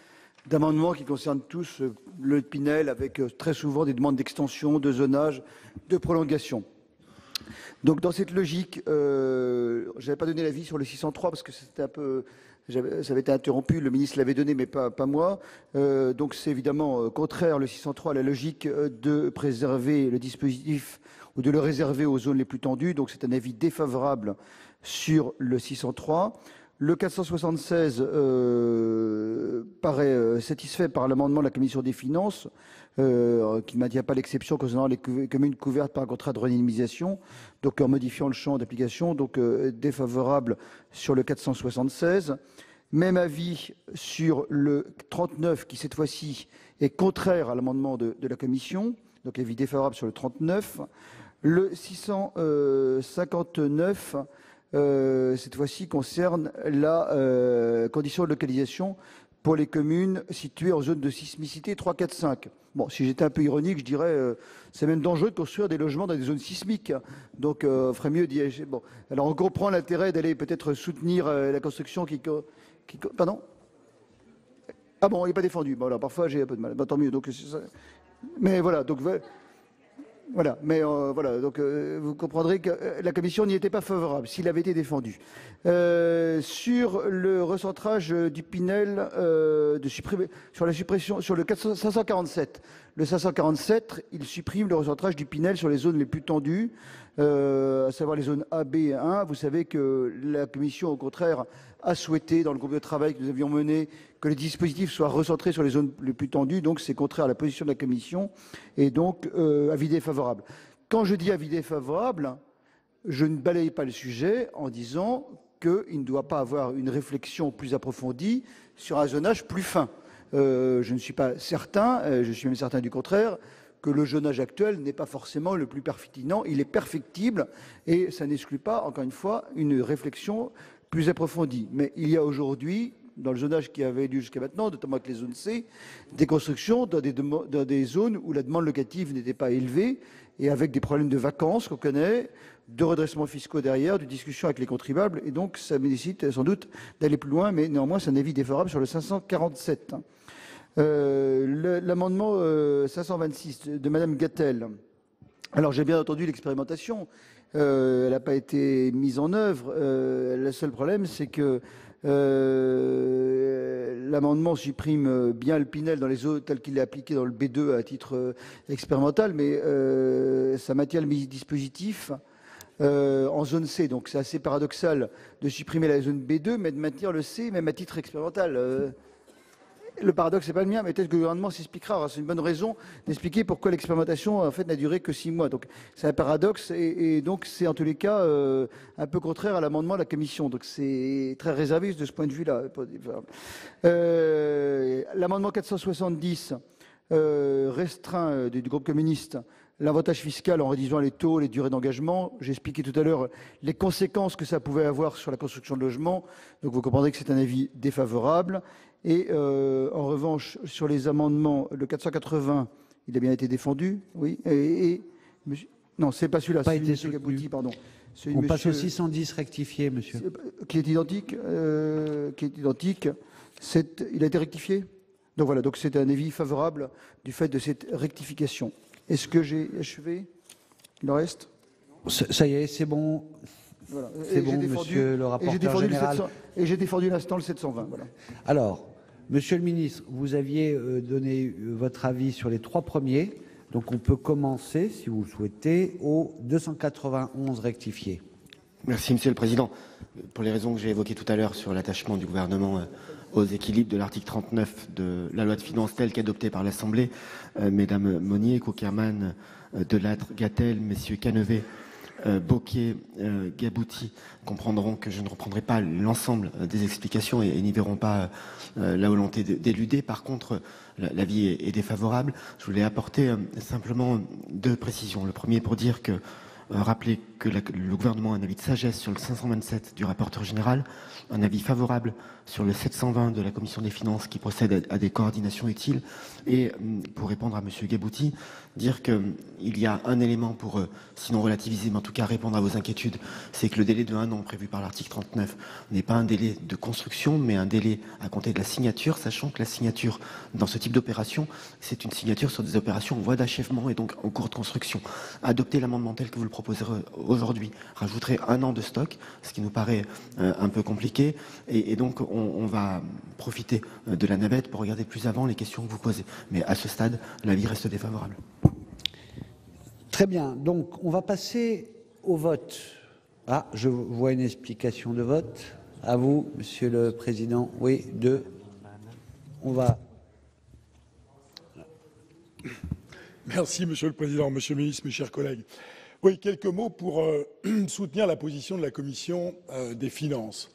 d'amendements qui concernent tous le Pinel, avec très souvent des demandes d'extension, de zonage, de prolongation. Donc dans cette logique, je n'avais pas donné l'avis sur le 603 parce que c'était un peu, ça avait été interrompu, le ministre l'avait donné mais pas moi. Donc c'est évidemment contraire le 603 à la logique de préserver le dispositif ou de le réserver aux zones les plus tendues. Donc c'est un avis défavorable sur le 603. Le 476 paraît satisfait par l'amendement de la Commission des finances, qui ne maintient pas l'exception concernant les communes couvertes par un contrat de redynamisation, donc en modifiant le champ d'application, donc défavorable sur le 476. Même avis sur le 39, qui cette fois-ci est contraire à l'amendement de la Commission, donc avis défavorable sur le 39. Le 659, cette fois-ci, concerne la condition de localisation pour les communes situées en zone de sismicité 3, 4, 5. Bon, si j'étais un peu ironique, je dirais c'est même dangereux de construire des logements dans des zones sismiques. Donc, on ferait mieux d'y agir. Bon, alors on comprend l'intérêt d'aller peut-être soutenir la construction qui... Pardon ? Ah bon, il n'est pas défendu. Bon, alors parfois j'ai un peu de mal. Bon, tant mieux. Donc, mais voilà, donc... Voilà, mais voilà, donc vous comprendrez que la Commission n'y était pas favorable s'il avait été défendu. Sur le recentrage du Pinel, sur la suppression, sur le 547. Le 547, il supprime le recentrage du Pinel sur les zones les plus tendues, à savoir les zones A, B et 1. Vous savez que la Commission, au contraire, a souhaité, dans le groupe de travail que nous avions mené, que les dispositifs soient recentrés sur les zones les plus tendues. Donc, c'est contraire à la position de la Commission. Et donc, avis défavorable. Quand je dis avis défavorable, je ne balaye pas le sujet en disant qu'il ne doit pas avoir une réflexion plus approfondie sur un zonage plus fin. Je ne suis pas certain, je suis même certain du contraire, que le zonage actuel n'est pas forcément le plus pertinent. Il est perfectible et ça n'exclut pas, encore une fois, une réflexion plus approfondie. Mais il y a aujourd'hui, dans le zonage qui avait lieu jusqu'à maintenant, notamment avec les zones C, des constructions dans des zones où la demande locative n'était pas élevée et avec des problèmes de vacances qu'on connaît, de redressements fiscaux derrière, de discussions avec les contribuables. Et donc, ça nécessite sans doute d'aller plus loin, mais néanmoins, c'est un avis défavorable sur le 547. L'amendement 526 de Madame Gatel. Alors, j'ai bien entendu l'expérimentation. Elle n'a pas été mise en œuvre. Le seul problème, c'est que l'amendement supprime bien le Pinel dans les zones tel qu'il est appliqué dans le B2 à titre expérimental, mais ça maintient le dispositif en zone C. Donc c'est assez paradoxal de supprimer la zone B2, mais de maintenir le C, même à titre expérimental. Le paradoxe, c'est pas le mien, mais peut-être que le gouvernement s'expliquera. C'est une bonne raison d'expliquer pourquoi l'expérimentation en fait n'a duré que 6 mois. Donc c'est un paradoxe et donc c'est en tous les cas un peu contraire à l'amendement de la Commission. Donc c'est très réserviste de ce point de vue-là. L'amendement 470 restreint du groupe communiste l'avantage fiscal en réduisant les taux, les durées d'engagement. J'ai expliqué tout à l'heure les conséquences que ça pouvait avoir sur la construction de logements. Donc vous comprendrez que c'est un avis défavorable. Et en revanche, sur les amendements, le 480, il a bien été défendu, oui. Non, c'est pas celui-là, c'est celui de Gabouty, pardon. On passe au 610 rectifié, monsieur. Qui est identique. Il a été rectifié. Donc voilà, donc c'est un avis favorable du fait de cette rectification. Est-ce que j'ai achevé? Il en reste? Ça y est, c'est bon. Voilà. C'est bon, monsieur le rapporteur général. Et j'ai défendu l'instant le 720. Voilà. Alors, monsieur le ministre, vous aviez donné votre avis sur les 3 premiers. Donc on peut commencer, si vous le souhaitez, au 291 rectifié. Merci, Monsieur le Président. Pour les raisons que j'ai évoquées tout à l'heure sur l'attachement du gouvernement aux équilibres de l'article 39 de la loi de finances telle qu'adoptée par l'Assemblée, Mesdames Monnier, Cukierman, Delattre, Gatel, Messieurs Canevet, Bocquet, Gabouty comprendront que je ne reprendrai pas l'ensemble des explications et n'y verront pas la volonté d'éluder. Par contre, l'avis est défavorable. Je voulais apporter simplement 2 précisions. Le premier pour dire que rappeler que le gouvernement a un avis de sagesse sur le 527 du rapporteur général, un avis favorable sur le 720 de la commission des finances qui procède à des coordinations utiles. Et pour répondre à monsieur Gabouty, dire qu'il y a un élément pour, sinon relativiser, mais en tout cas répondre à vos inquiétudes, c'est que le délai de 1 an prévu par l'article 39 n'est pas un délai de construction, mais un délai à compter de la signature, sachant que la signature dans ce type d'opération, c'est une signature sur des opérations en voie d'achèvement et donc en cours de construction. Adopter l'amendement tel que vous le proposerez aujourd'hui rajouterait 1 an de stock, ce qui nous paraît un peu compliqué, et donc on va profiter de la navette pour regarder plus avant les questions que vous posez. Mais à ce stade, l'avis reste défavorable. Très bien. Donc, on va passer au vote. Ah, je vois une explication de vote. À vous, Monsieur le Président. Oui, deux. On va. Merci, Monsieur le Président, Monsieur le Ministre, mes chers collègues. Oui, quelques mots pour soutenir la position de la Commission des finances.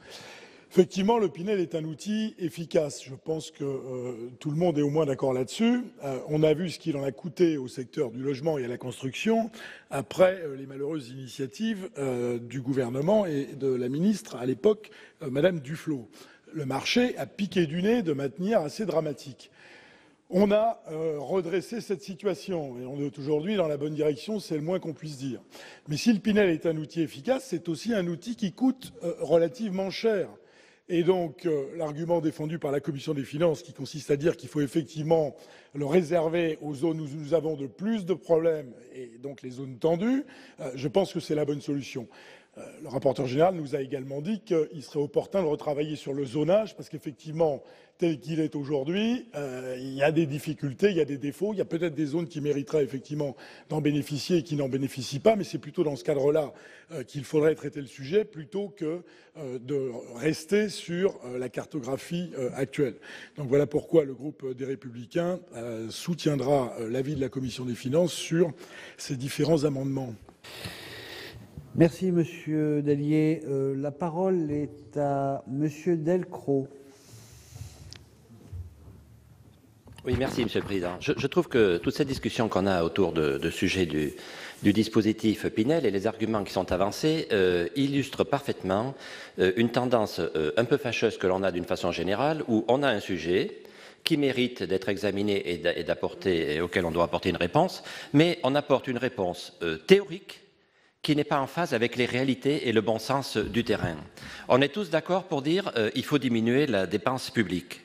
Effectivement, le Pinel est un outil efficace. Je pense que tout le monde est au moins d'accord là-dessus. On a vu ce qu'il en a coûté au secteur du logement et à la construction après les malheureuses initiatives du gouvernement et de la ministre à l'époque, Madame Duflot. Le marché a piqué du nez de manière assez dramatique. On a redressé cette situation et on est aujourd'hui dans la bonne direction, c'est le moins qu'on puisse dire. Mais si le Pinel est un outil efficace, c'est aussi un outil qui coûte relativement cher. Et donc, l'argument défendu par la Commission des finances, qui consiste à dire qu'il faut effectivement le réserver aux zones où nous avons de plus de problèmes, et donc les zones tendues, je pense que c'est la bonne solution. Le rapporteur général nous a également dit qu'il serait opportun de retravailler sur le zonage, parce qu'effectivement, tel qu'il est aujourd'hui, il y a des difficultés, il y a des défauts, il y a peut-être des zones qui mériteraient effectivement d'en bénéficier et qui n'en bénéficient pas, mais c'est plutôt dans ce cadre-là qu'il faudrait traiter le sujet, plutôt que de rester sur la cartographie actuelle. Donc voilà pourquoi le groupe des Républicains soutiendra l'avis de la Commission des finances sur ces différents amendements. Merci, Monsieur Dallier. La parole est à Monsieur Delcros. Oui, merci, Monsieur le Président. Je trouve que toute cette discussion qu'on a autour de sujet du dispositif Pinel et les arguments qui sont avancés illustrent parfaitement une tendance un peu fâcheuse que l'on a d'une façon générale, où on a un sujet qui mérite d'être examiné et auquel on doit apporter une réponse, mais on apporte une réponse théorique qui n'est pas en phase avec les réalités et le bon sens du terrain. On est tous d'accord pour dire qu'il faut diminuer la dépense publique.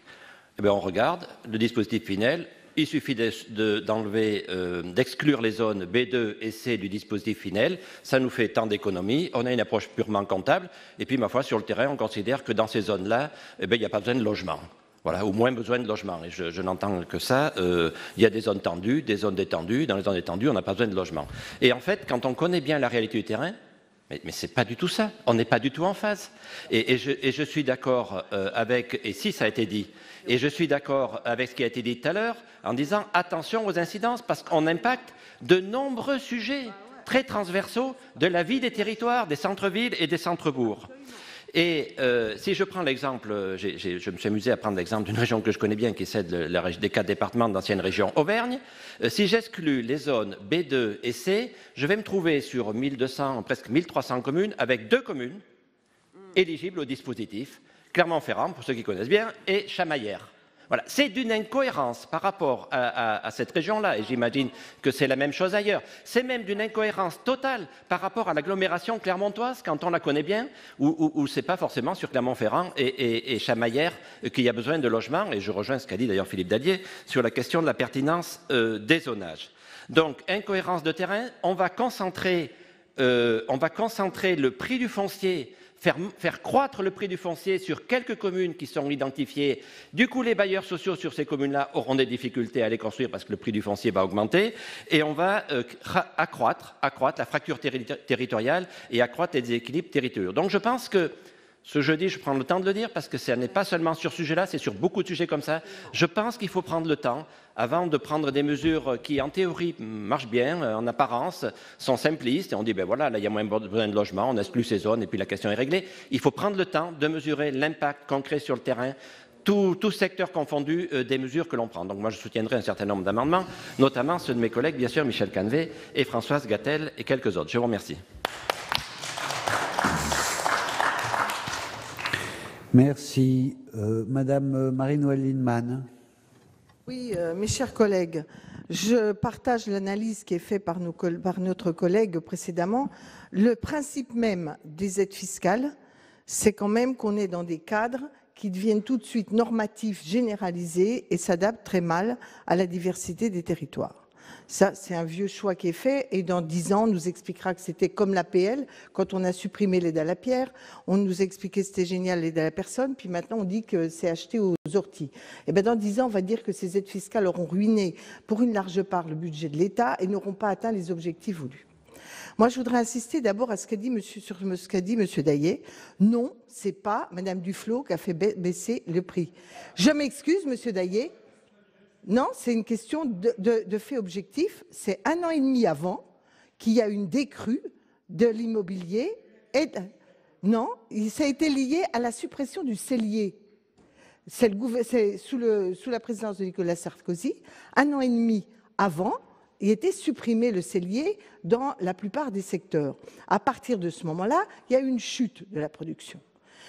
Eh bien, on regarde le dispositif Pinel, il suffit d'exclure les zones B2 et C du dispositif Pinel, ça nous fait tant d'économies, on a une approche purement comptable, et puis, ma foi, sur le terrain, on considère que dans ces zones-là, eh bien, il n'y a pas besoin de logement. Voilà, ou moins besoin de logement. Et je n'entends que ça. Il y a des zones tendues, des zones détendues. Dans les zones détendues, on n'a pas besoin de logement. Et en fait, quand on connaît bien la réalité du terrain, mais c'est pas du tout ça. On n'est pas du tout en phase. Et je suis d'accord avec, et si ça a été dit, et je suis d'accord avec ce qui a été dit tout à l'heure, en disant attention aux incidences, parce qu'on impacte de nombreux sujets très transversaux de la vie des territoires, des centres-villes et des centres-bourgs. Et si je prends l'exemple, je me suis amusé à prendre l'exemple d'une région que je connais bien, qui est celle des 4 départements de l'ancienne région Auvergne. Si j'exclus les zones B2 et C, je vais me trouver sur 1200, presque 1300 communes, avec 2 communes éligibles au dispositif, Clermont-Ferrand, pour ceux qui connaissent bien, et Chamaillères. Voilà. C'est d'une incohérence par rapport à cette région-là, et j'imagine que c'est la même chose ailleurs. C'est même d'une incohérence totale par rapport à l'agglomération clermontoise, quand on la connaît bien, où c'est pas forcément sur Clermont-Ferrand et Chamaillères qu'il y a besoin de logements, et je rejoins ce qu'a dit d'ailleurs Philippe Dallier sur la question de la pertinence des zonages. Donc, incohérence de terrain, on va concentrer le prix du foncier, faire croître le prix du foncier sur quelques communes qui sont identifiées. Du coup, les bailleurs sociaux sur ces communes-là auront des difficultés à les construire parce que le prix du foncier va augmenter. Et on va accroître la fracture territoriale et accroître les déséquilibres territoriaux. Donc je pense que ce jeudi, je prends le temps de le dire parce que ce n'est pas seulement sur ce sujet-là, c'est sur beaucoup de sujets comme ça. Je pense qu'il faut prendre le temps avant de prendre des mesures qui, en théorie, marchent bien, en apparence, sont simplistes. Et on dit, ben voilà, là, il y a moins besoin de logement, on exclut ces zones et puis la question est réglée. Il faut prendre le temps de mesurer l'impact concret sur le terrain, tout secteur confondu, des mesures que l'on prend. Donc moi, je soutiendrai un certain nombre d'amendements, notamment ceux de mes collègues, bien sûr, Michel Cannevet et Françoise Gatel et quelques autres. Je vous remercie. Merci. Madame Marie-Noëlle Lienemann. Oui, mes chers collègues, je partage l'analyse qui est faite par notre collègue précédemment. Le principe même des aides fiscales, c'est quand même qu'on est dans des cadres qui deviennent tout de suite normatifs, généralisés et s'adaptent très mal à la diversité des territoires. Ça, c'est un vieux choix qui est fait et dans 10 ans, on nous expliquera que c'était comme l'APL. Quand on a supprimé l'aide à la pierre, on nous a expliqué que c'était génial l'aide à la personne, puis maintenant on dit que c'est acheté aux orties. Et bien dans 10 ans, on va dire que ces aides fiscales auront ruiné pour une large part le budget de l'État et n'auront pas atteint les objectifs voulus. Moi, je voudrais insister d'abord sur ce qu'a dit Monsieur Daillet. Non, c'est pas Madame Duflot qui a fait baisser le prix. Je m'excuse, Monsieur Daillet. Non, c'est une question de fait objectif. C'est 1 an et demi avant qu'il y a une décrue de l'immobilier. Non, ça a été lié à la suppression du cellier. C'est sous la présidence de Nicolas Sarkozy, 1 an et demi avant, il était supprimé le cellier dans la plupart des secteurs. À partir de ce moment-là, il y a eu une chute de la production.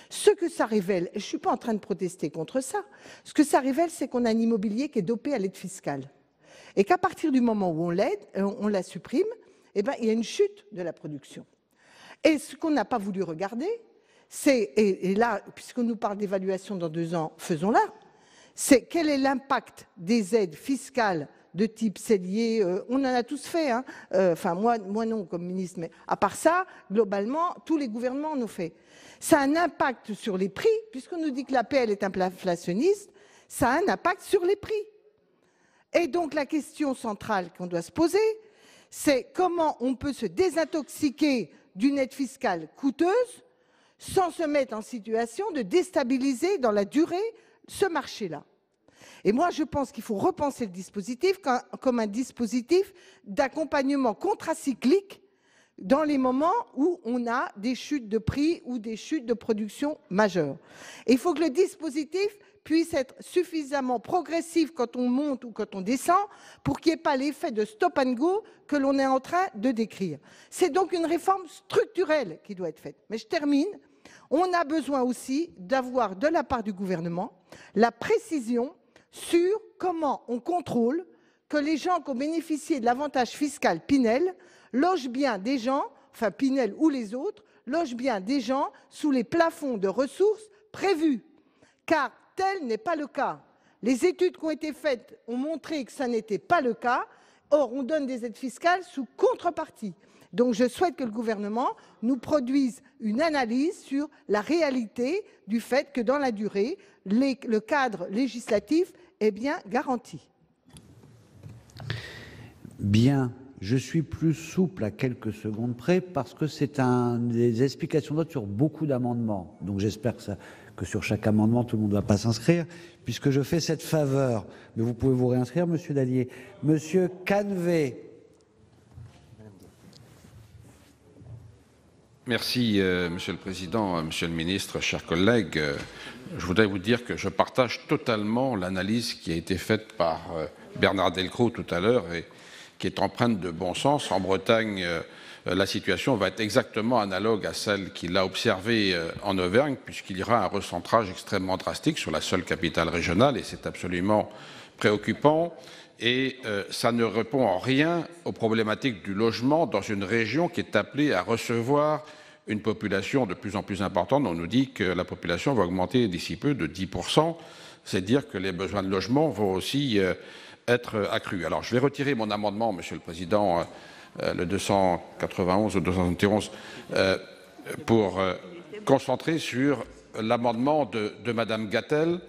Ce que ça révèle, et je ne suis pas en train de protester contre ça, ce que ça révèle, c'est qu'on a un immobilier qui est dopé à l'aide fiscale. Et qu'à partir du moment où on la supprime, eh ben, il y a une chute de la production. Et ce qu'on n'a pas voulu regarder, c'est, et là, puisqu'on nous parle d'évaluation dans 2 ans, faisons-la, c'est quel est l'impact des aides fiscales de type cellier, on en a tous fait, hein. Enfin moi non comme ministre, mais à part ça, globalement, tous les gouvernements en ont fait. Ça a un impact sur les prix, puisqu'on nous dit que l'APL est inflationniste, ça a un impact sur les prix. Et donc la question centrale qu'on doit se poser, c'est comment on peut se désintoxiquer d'une aide fiscale coûteuse sans se mettre en situation de déstabiliser dans la durée ce marché-là. Et moi, je pense qu'il faut repenser le dispositif comme un dispositif d'accompagnement contracyclique dans les moments où on a des chutes de prix ou des chutes de production majeures. Et il faut que le dispositif puisse être suffisamment progressif quand on monte ou quand on descend pour qu'il n'y ait pas l'effet de stop and go que l'on est en train de décrire. C'est donc une réforme structurelle qui doit être faite. Mais je termine. On a besoin aussi d'avoir de la part du gouvernement la précision sur comment on contrôle que les gens qui ont bénéficié de l'avantage fiscal Pinel logent bien des gens, enfin Pinel ou les autres, logent bien des gens sous les plafonds de ressources prévus. Car tel n'est pas le cas. Les études qui ont été faites ont montré que ça n'était pas le cas. Or, on donne des aides fiscales sous contrepartie. Donc je souhaite que le gouvernement nous produise une analyse sur la réalité du fait que dans la durée, le cadre législatif est bien garanti. Bien, je suis plus souple à quelques secondes près parce que c'est des explications de vote sur beaucoup d'amendements. Donc j'espère que sur chaque amendement, tout le monde ne va pas s'inscrire, puisque je fais cette faveur. Mais vous pouvez vous réinscrire, Monsieur Dallier. Monsieur Canvet. Merci, Monsieur le Président, Monsieur le Ministre, chers collègues. Je voudrais vous dire que je partage totalement l'analyse qui a été faite par Bernard Delcros tout à l'heure et qui est empreinte de bon sens. En Bretagne, la situation va être exactement analogue à celle qu'il a observée en Auvergne, puisqu'il y aura un recentrage extrêmement drastique sur la seule capitale régionale, et c'est absolument préoccupant. Et ça ne répond en rien aux problématiques du logement dans une région qui est appelée à recevoir une population de plus en plus importante. On nous dit que la population va augmenter d'ici peu de 10%. C'est dire que les besoins de logement vont aussi être accrus. Alors je vais retirer mon amendement, Monsieur le Président, le 291 ou 271, pour concentrer sur l'amendement de Madame Gatel,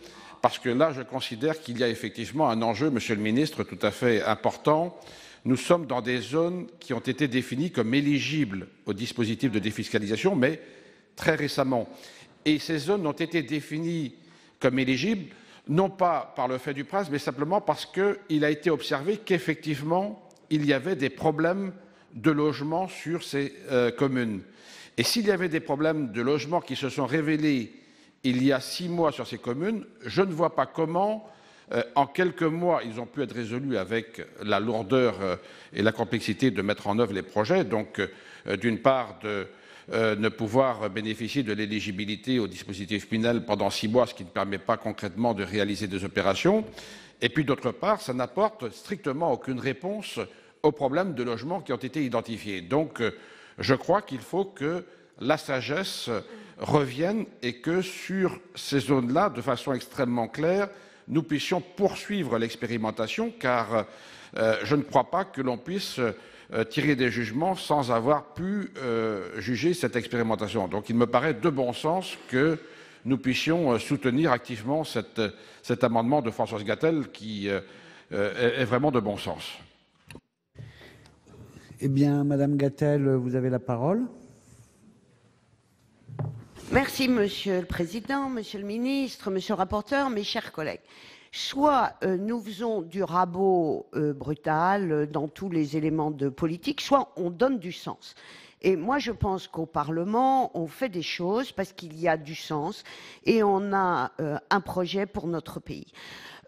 parce que là, je considère qu'il y a effectivement un enjeu, Monsieur le Ministre, tout à fait important. Nous sommes dans des zones qui ont été définies comme éligibles au dispositif de défiscalisation, mais très récemment. Et ces zones ont été définies comme éligibles, non pas par le fait du prince, mais simplement parce qu'il a été observé qu'effectivement, il y avait des problèmes de logement sur ces communes. Et s'il y avait des problèmes de logement qui se sont révélés il y a 6 mois sur ces communes, je ne vois pas comment, en quelques mois, ils ont pu être résolus avec la lourdeur et la complexité de mettre en œuvre les projets. Donc, d'une part, de ne pouvoir bénéficier de l'éligibilité au dispositif Pinel pendant 6 mois, ce qui ne permet pas concrètement de réaliser des opérations. Et puis, d'autre part, ça n'apporte strictement aucune réponse aux problèmes de logement qui ont été identifiés. Donc, je crois qu'il faut que la sagesse revienne et que sur ces zones-là, de façon extrêmement claire, nous puissions poursuivre l'expérimentation, car je ne crois pas que l'on puisse tirer des jugements sans avoir pu juger cette expérimentation. Donc il me paraît de bon sens que nous puissions soutenir activement cet amendement de Françoise Gatel qui est vraiment de bon sens. Eh bien, Madame Gatel, vous avez la parole. Merci, Monsieur le Président, Monsieur le Ministre, Monsieur le rapporteur, mes chers collègues. Soit nous faisons du rabot brutal dans tous les éléments de politique, soit on donne du sens. Et moi, je pense qu'au Parlement, on fait des choses parce qu'il y a du sens et on a un projet pour notre pays.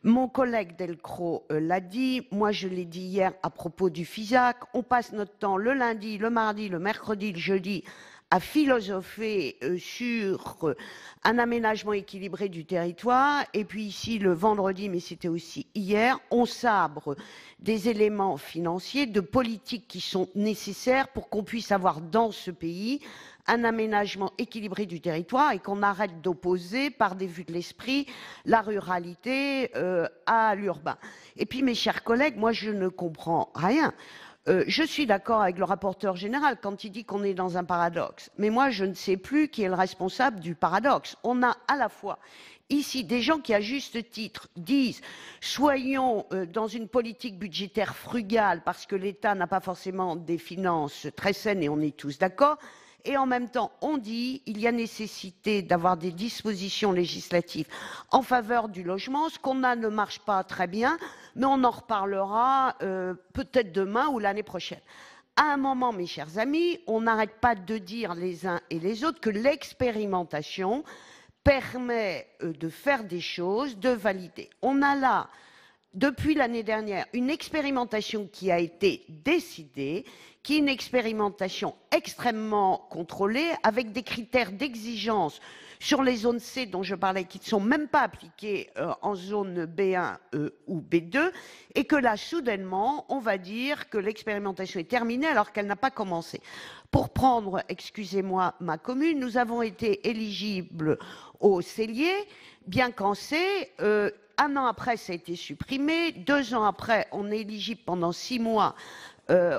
Mon collègue Delcros l'a dit, moi je l'ai dit hier à propos du FISAC, on passe notre temps le lundi, le mardi, le mercredi, le jeudi à philosopher sur un aménagement équilibré du territoire, et puis ici le vendredi, mais c'était aussi hier, on sabre des éléments financiers, de politiques qui sont nécessaires pour qu'on puisse avoir dans ce pays un aménagement équilibré du territoire et qu'on arrête d'opposer par des vues de l'esprit la ruralité à l'urbain. Et puis mes chers collègues, moi je ne comprends rien. Je suis d'accord avec le rapporteur général quand il dit qu'on est dans un paradoxe. Mais moi, je ne sais plus qui est le responsable du paradoxe. On a à la fois ici des gens qui, à juste titre, disent « soyons dans une politique budgétaire frugale parce que l'État n'a pas forcément des finances très saines et on est tous d'accord ». Et en même temps, on dit il y a nécessité d'avoir des dispositions législatives en faveur du logement. Ce qu'on a ne marche pas très bien, mais on en reparlera peut-être demain ou l'année prochaine. À un moment, mes chers amis, on n'arrête pas de dire les uns et les autres que l'expérimentation permet de faire des choses, de valider. On a là, depuis l'année dernière, une expérimentation qui a été décidée, qui est une expérimentation extrêmement contrôlée, avec des critères d'exigence sur les zones C dont je parlais, qui ne sont même pas appliqués en zone B1 ou B2, et que là, soudainement, on va dire que l'expérimentation est terminée alors qu'elle n'a pas commencé. Pour prendre, excusez-moi, ma commune, nous avons été éligibles au cellier, bien qu'en C, 1 an après, ça a été supprimé. 2 ans après, on est éligible pendant 6 mois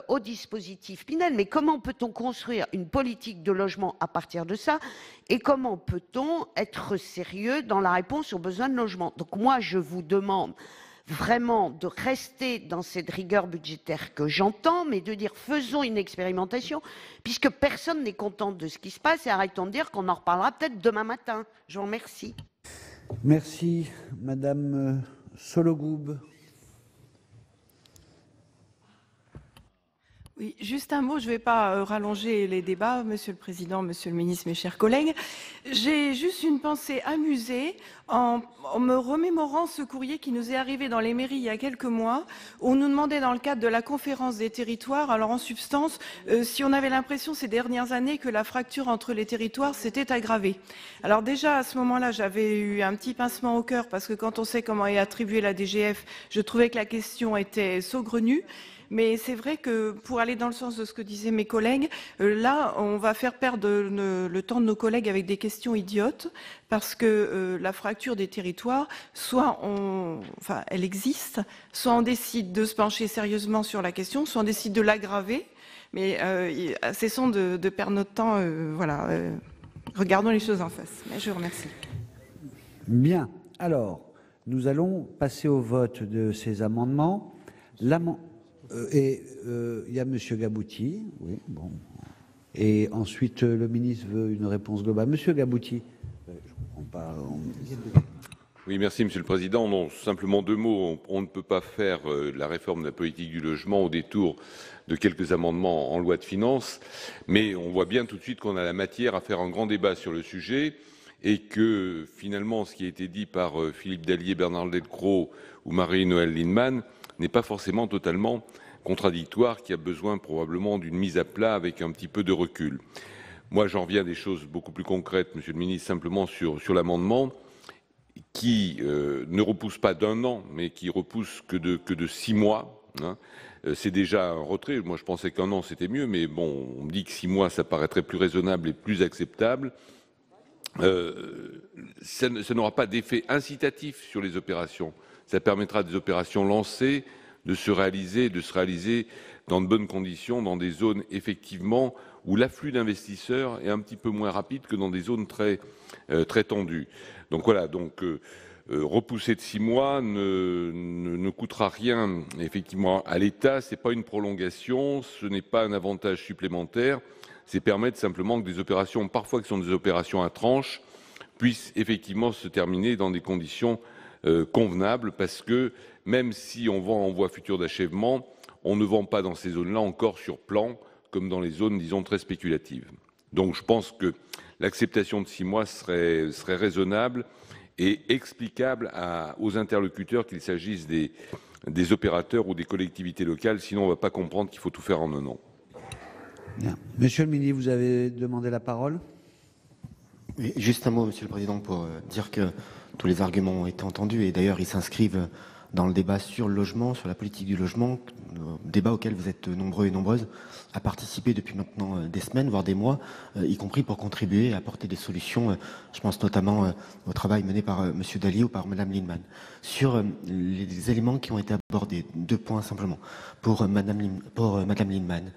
au dispositif Pinel. Mais comment peut-on construire une politique de logement à partir de ça? Et comment peut-on être sérieux dans la réponse aux besoins de logement? Donc moi, je vous demande vraiment de rester dans cette rigueur budgétaire que j'entends, mais de dire faisons une expérimentation, puisque personne n'est content de ce qui se passe, et arrêtons de dire qu'on en reparlera peut-être demain matin. Je vous remercie. Merci, Madame Sollogoub. Oui, juste un mot, je ne vais pas rallonger les débats, Monsieur le Président, Monsieur le Ministre, mes chers collègues. J'ai juste une pensée amusée en me remémorant ce courrier qui nous est arrivé dans les mairies il y a quelques mois, où on nous demandait dans le cadre de la conférence des territoires, alors en substance, si on avait l'impression ces dernières années que la fracture entre les territoires s'était aggravée. Alors déjà à ce moment-là, j'avais eu un petit pincement au cœur parce que quand on sait comment est attribuée la DGF, je trouvais que la question était saugrenue. Mais c'est vrai que pour aller dans le sens de ce que disaient mes collègues, là, on va faire perdre le temps de nos collègues avec des questions idiotes, parce que la fracture des territoires, soit elle existe, soit on décide de se pencher sérieusement sur la question, soit on décide de l'aggraver. Mais cessons de perdre notre temps. Regardons les choses en face. Mais je vous remercie. Bien. Alors, nous allons passer au vote de ces amendements. Il y a Monsieur Gabouty, oui, bon. Et ensuite, le ministre veut une réponse globale. Monsieur Gabouty, je comprends pas. Oui, merci Monsieur le Président. Non, simplement 2 mots. On ne peut pas faire la réforme de la politique du logement au détour de quelques amendements en loi de finances, mais on voit bien tout de suite qu'on a la matière à faire un grand débat sur le sujet et que finalement, ce qui a été dit par Philippe Dallier, Bernard Delcros ou Marie-Noëlle Lienemann n'est pas forcément totalement contradictoire, qui a besoin probablement d'une mise à plat avec un petit peu de recul. Moi, j'en viens à des choses beaucoup plus concrètes, Monsieur le Ministre, simplement sur l'amendement qui ne repousse pas d'1 an, mais qui repousse que de 6 mois. Hein. C'est déjà un retrait. Moi, je pensais qu'1 an, c'était mieux, mais bon, on me dit que 6 mois, ça paraîtrait plus raisonnable et plus acceptable. Ça n'aura pas d'effet incitatif sur les opérations. Ça permettra à des opérations lancées de se réaliser dans de bonnes conditions, dans des zones effectivement où l'afflux d'investisseurs est un petit peu moins rapide que dans des zones très tendues. Donc voilà, repousser de 6 mois ne coûtera rien effectivement à l'État. C'est pas une prolongation, ce n'est pas un avantage supplémentaire. C'est permettre simplement que des opérations, parfois qui sont des opérations à tranches, puissent effectivement se terminer dans des conditions convenables, parce que même si on vend en voie future d'achèvement, on ne vend pas dans ces zones-là encore sur plan, comme dans les zones, disons, très spéculatives. Donc je pense que l'acceptation de 6 mois serait raisonnable et explicable aux interlocuteurs, qu'il s'agisse des opérateurs ou des collectivités locales, sinon on ne va pas comprendre qu'il faut tout faire en un an. Bien. Monsieur le ministre, vous avez demandé la parole. Oui, juste un mot, Monsieur le Président, pour dire que tous les arguments ont été entendus et d'ailleurs ils s'inscrivent dans le débat sur le logement, sur la politique du logement, débat auquel vous êtes nombreux et nombreuses à participer depuis maintenant des semaines, voire des mois, y compris pour contribuer et apporter des solutions. Je pense notamment au travail mené par Monsieur Dalli ou par Madame Lienemann. Sur les éléments qui ont été abordés, 2 points simplement. Pour Madame Lienemann,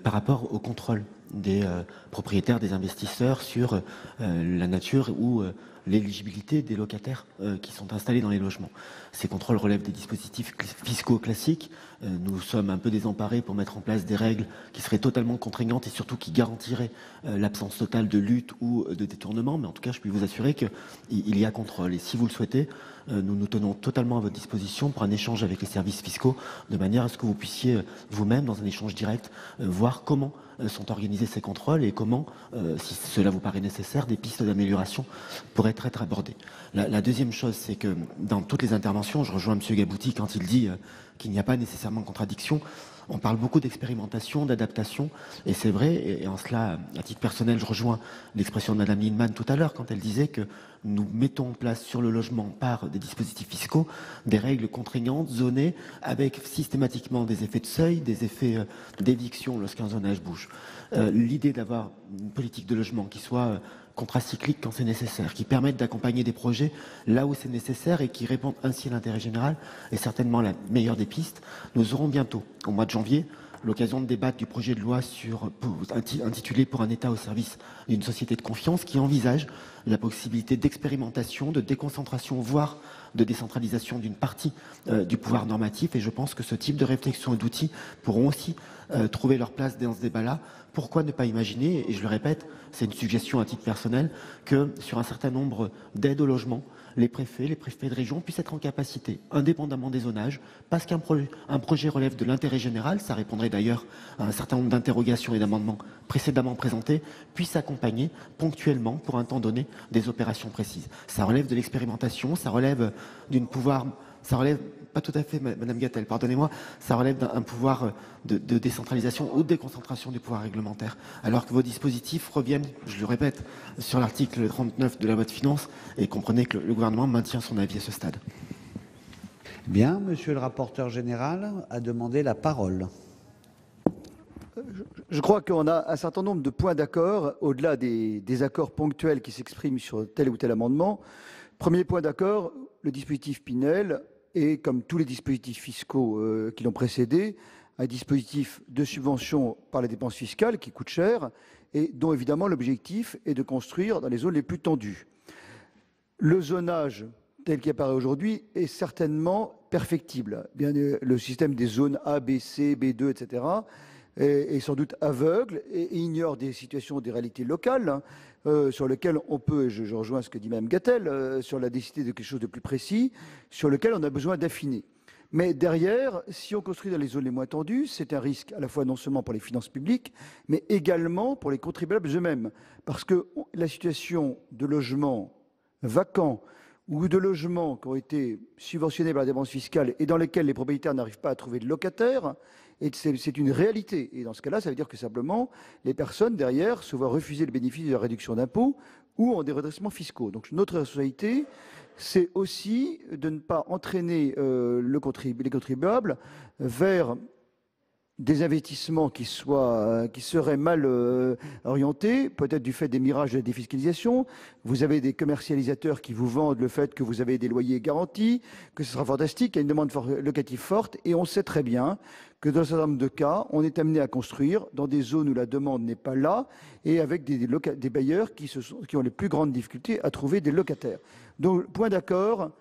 par rapport au contrôle des propriétaires, des investisseurs sur la nature ou l'éligibilité des locataires qui sont installés dans les logements. Ces contrôles relèvent des dispositifs fiscaux classiques. Nous sommes un peu désemparés pour mettre en place des règles qui seraient totalement contraignantes et surtout qui garantiraient l'absence totale de lutte ou de détournement. Mais en tout cas, je puis vous assurer qu'il y a contrôle. Et si vous le souhaitez, nous nous tenons totalement à votre disposition pour un échange avec les services fiscaux, de manière à ce que vous puissiez vous-même, dans un échange direct, voir comment sont organisés ces contrôles et comment, si cela vous paraît nécessaire, des pistes d'amélioration pourraient être abordées. La deuxième chose, c'est que dans toutes les interventions, je rejoins M. Gabouty quand il dit qu'il n'y a pas nécessairement de contradiction. On parle beaucoup d'expérimentation, d'adaptation, et c'est vrai, et en cela, à titre personnel, je rejoins l'expression de Mme Lienemann tout à l'heure, quand elle disait que nous mettons en place sur le logement, par des dispositifs fiscaux, des règles contraignantes, zonées, avec systématiquement des effets de seuil, des effets d'éviction lorsqu'un zonage bouge. L'idée d'avoir une politique de logement qui soit contracyclique quand c'est nécessaire, qui permettent d'accompagner des projets là où c'est nécessaire et qui répondent ainsi à l'intérêt général est certainement la meilleure des pistes. Nous aurons bientôt, au mois de janvier, l'occasion de débattre du projet de loi intitulé « Pour un État au service d'une société de confiance » qui envisage la possibilité d'expérimentation, de déconcentration, voire de décentralisation d'une partie du pouvoir normatif. Et je pense que ce type de réflexion et d'outils pourront aussi trouver leur place dans ce débat-là. Pourquoi ne pas imaginer, et je le répète, c'est une suggestion à titre personnel, que sur un certain nombre d'aides au logement, les préfets de région puissent être en capacité, indépendamment des zonages, parce qu'un projet relève de l'intérêt général, ça répondrait d'ailleurs à un certain nombre d'interrogations et d'amendements précédemment présentés, puissent accompagner ponctuellement, pour un temps donné, des opérations précises. Ça relève de l'expérimentation, ça relève ça relève, pas tout à fait, Madame Gatel, pardonnez-moi, ça relève d'un pouvoir de décentralisation ou de déconcentration du pouvoir réglementaire. Alors que vos dispositifs reviennent, je le répète, sur l'article 39 de la loi de finances, et comprenez que le gouvernement maintient son avis à ce stade. Bien, monsieur le rapporteur général a demandé la parole. Je crois qu'on a un certain nombre de points d'accord, au-delà des accords ponctuels qui s'expriment sur tel ou tel amendement. Premier point d'accord, le dispositif Pinel est, comme tous les dispositifs fiscaux qui l'ont précédé, un dispositif de subvention par les dépenses fiscales qui coûte cher et dont évidemment l'objectif est de construire dans les zones les plus tendues. Le zonage tel qu'il apparaît aujourd'hui est certainement perfectible. Bien, le système des zones A, B, C, B2, etc. est sans doute aveugle et ignore des situations, des réalités locales sur lesquelles on peut, et je rejoins ce que dit Mme Gatel, sur la nécessité de quelque chose de plus précis, sur lequel on a besoin d'affiner. Mais derrière, si on construit dans les zones les moins tendues, c'est un risque à la fois non seulement pour les finances publiques, mais également pour les contribuables eux-mêmes. Parce que la situation de logements vacants ou de logements qui ont été subventionnés par la dépense fiscale et dans lesquels les propriétaires n'arrivent pas à trouver de locataires, c'est une réalité. Et dans ce cas-là, ça veut dire que simplement, les personnes derrière se voient refuser le bénéfice de la réduction d'impôts ou ont des redressements fiscaux. Donc notre responsabilité, c'est aussi de ne pas entraîner les contribuables vers des investissements qui seraient mal orientés, peut-être du fait des mirages de la défiscalisation. Vous avez des commercialisateurs qui vous vendent le fait que vous avez des loyers garantis, que ce sera fantastique, qu'il y a une demande locative forte, et on sait très bien que dans un certain nombre de cas, on est amené à construire dans des zones où la demande n'est pas là et avec des bailleurs qui ont les plus grandes difficultés à trouver des locataires. Donc, point d'accord,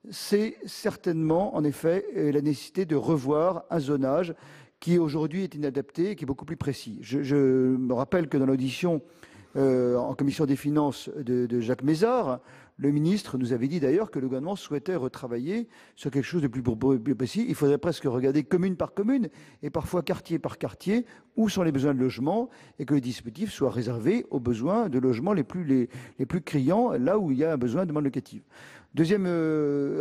c'est certainement, en effet, la nécessité de revoir un zonage qui aujourd'hui est inadapté et qui est beaucoup plus précis. Je me rappelle que dans l'audition en commission des finances de Jacques Mézard, le ministre nous avait dit d'ailleurs que le gouvernement souhaitait retravailler sur quelque chose de plus précis. Il faudrait presque regarder commune par commune et parfois quartier par quartier où sont les besoins de logement et que le dispositif soit réservé aux besoins de logement les plus criants, là où il y a un besoin de demande locative. Deuxième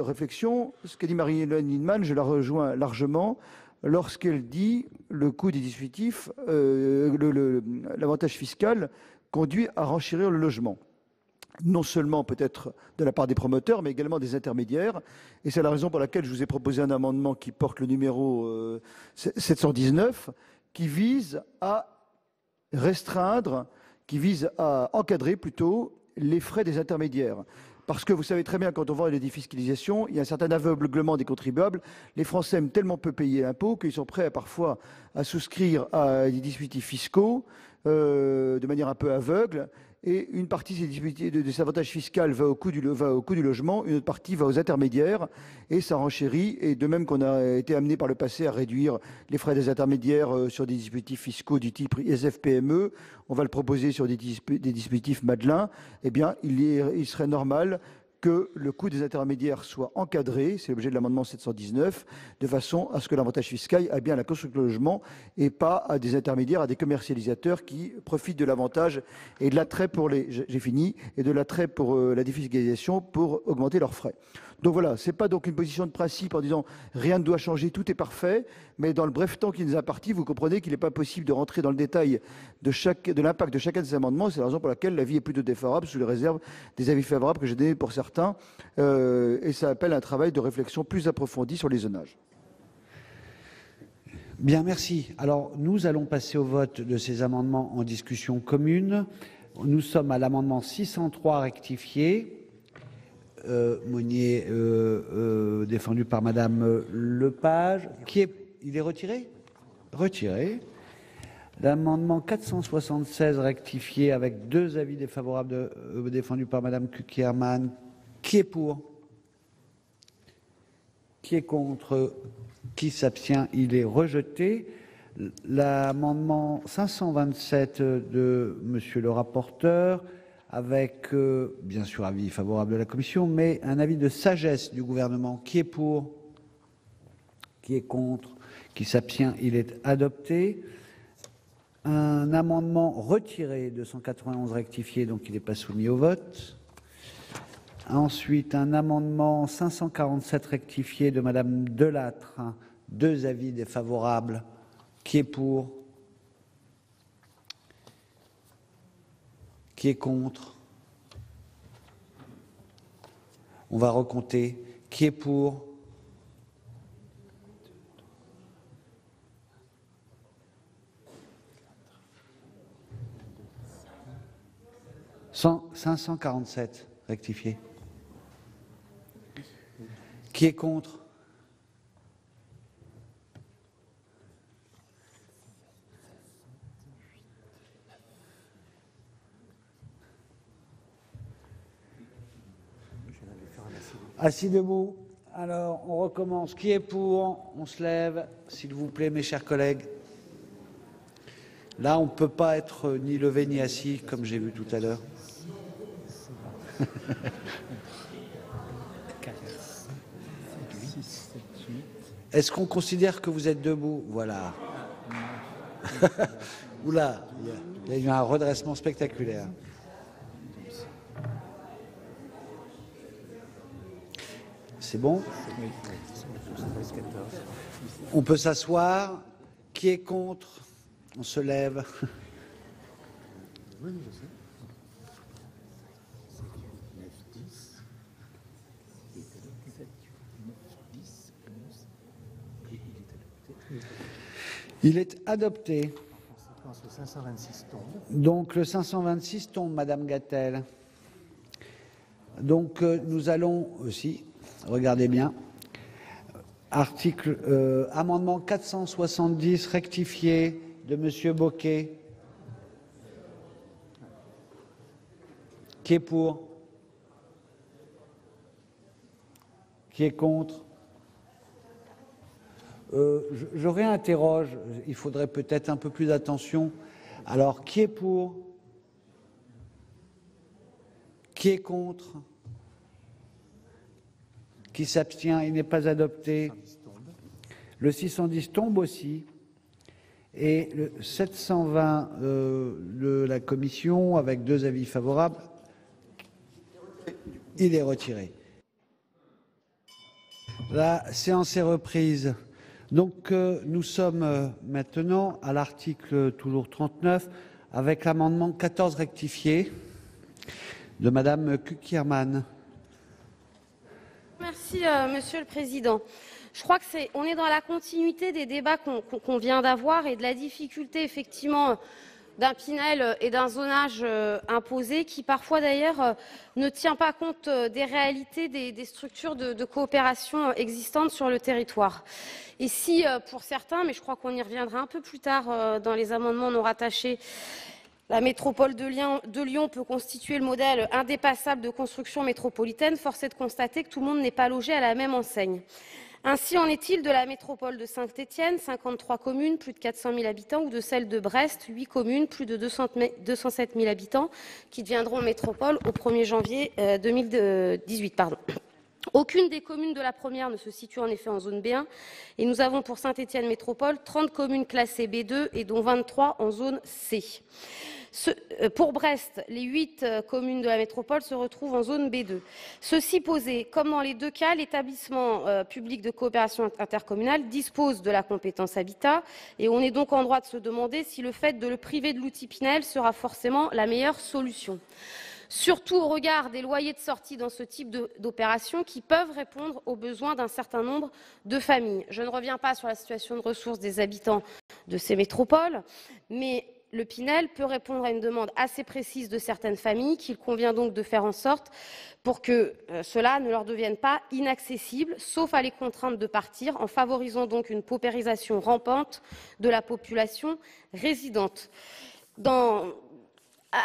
réflexion, ce qu'a dit Marie-Hélène Lienemann, je la rejoins largement lorsqu'elle dit le coût des dispositifs, l'avantage fiscal conduit à renchérir le logement. Non seulement peut-être de la part des promoteurs, mais également des intermédiaires. Et c'est la raison pour laquelle je vous ai proposé un amendement qui porte le numéro 719, qui vise à restreindre, qui vise à encadrer plutôt les frais des intermédiaires. Parce que vous savez très bien, quand on vend des défiscalisations, il y a un certain aveuglement des contribuables. Les Français aiment tellement peu payer l'impôt qu'ils sont prêts parfois à souscrire à des dispositifs fiscaux de manière un peu aveugle. Et une partie de ces avantages fiscaux va au coût du logement, une autre partie va aux intermédiaires, et ça renchérit. Et de même qu'on a été amené par le passé à réduire les frais des intermédiaires sur des dispositifs fiscaux du type ISF-PME, on va le proposer sur des dispositifs Madelin, eh bien, il serait normal que le coût des intermédiaires soit encadré, c'est l'objet de l'amendement 719, de façon à ce que l'avantage fiscal aille bien à la construction de logement et pas à des intermédiaires, à des commercialisateurs qui profitent de l'avantage et de l'attrait pour la défiscalisation pour augmenter leurs frais. Donc voilà, ce n'est pas donc une position de principe en disant rien ne doit changer, tout est parfait, mais dans le bref temps qui nous est imparti, vous comprenez qu'il n'est pas possible de rentrer dans le détail de l'impact de chacun de ces amendements. C'est la raison pour laquelle l'avis est plutôt défavorable, sous les réserves des avis favorables que j'ai donnés pour certains, et ça appelle un travail de réflexion plus approfondi sur les zonages. Bien, merci. Alors, nous allons passer au vote de ces amendements en discussion commune. Nous sommes à l'amendement 603 rectifié. Monnier, défendu par Madame Lepage. Il est retiré ? Retiré. L'amendement 476 rectifié avec 2 avis défavorables défendus par Madame Cukierman. Qui est pour ? Qui est contre ? Qui s'abstient ? Il est rejeté. L'amendement 527 de Monsieur le rapporteur, avec, bien sûr, avis favorable de la Commission, mais un avis de sagesse du gouvernement. Qui est pour ? Qui est contre ? Qui s'abstient ? Il est adopté. Un amendement retiré de 191 rectifié, donc il n'est pas soumis au vote. Ensuite, un amendement 547 rectifié de Madame Delattre. 2 avis défavorables. Qui est pour ? Qui est contre? On va recompter. Qui est pour? « 547, rectifié. Qui est contre? Assis debout. Alors, on recommence. Qui est pour? On se lève, s'il vous plaît, mes chers collègues. Là, on ne peut pas être ni levé ni assis, comme j'ai vu tout à l'heure. Est-ce qu'on considère que vous êtes debout? Voilà. Oula, il y a eu un redressement spectaculaire. C'est bon? On peut s'asseoir. Qui est contre? On se lève. Il est adopté. Donc le 526 tombe, Madame Gatel. Donc nous allons aussi, regardez bien, Amendement 470 rectifié de Monsieur Bocquet. Qui est pour? Qui est contre? Je réinterroge, il faudrait peut-être un peu plus d'attention. Alors, qui est pour? Qui est contre? Qui s'abstient? Il n'est pas adopté. Le 610 tombe aussi. Et le 720 de la Commission, avec 2 avis favorables, il est retiré. La séance est reprise. Donc, nous sommes maintenant à l'article toujours 39, avec l'amendement 14 rectifié de Madame Kukierman. Merci, Monsieur le Président. Je crois que on est dans la continuité des débats qu'on vient d'avoir et de la difficulté, effectivement, d'un Pinel et d'un zonage imposé qui, parfois d'ailleurs, ne tient pas compte des réalités des structures de coopération existantes sur le territoire. Et si, pour certains, mais je crois qu'on y reviendra un peu plus tard dans les amendements non rattachés, la métropole de Lyon peut constituer le modèle indépassable de construction métropolitaine, force est de constater que tout le monde n'est pas logé à la même enseigne. Ainsi en est-il de la métropole de Saint-Étienne, 53 communes, plus de 400 000 habitants, ou de celle de Brest, 8 communes, plus de 207 000 habitants, qui deviendront métropole au 1er janvier 2018. Aucune des communes de la première ne se situe en effet en zone B1 et nous avons pour Saint-Étienne Métropole 30 communes classées B2 et dont 23 en zone C. Pour Brest, les 8 communes de la métropole se retrouvent en zone B2. Ceci posé, comme dans les 2 cas, l'établissement public de coopération intercommunale dispose de la compétence habitat et on est donc en droit de se demander si le fait de le priver de l'outil Pinel sera forcément la meilleure solution. Surtout au regard des loyers de sortie dans ce type d'opérations qui peuvent répondre aux besoins d'un certain nombre de familles. Je ne reviens pas sur la situation de ressources des habitants de ces métropoles, mais le Pinel peut répondre à une demande assez précise de certaines familles qu'il convient donc de faire en sorte pour que cela ne leur devienne pas inaccessible, sauf à les contraindre de partir, en favorisant donc une paupérisation rampante de la population résidente.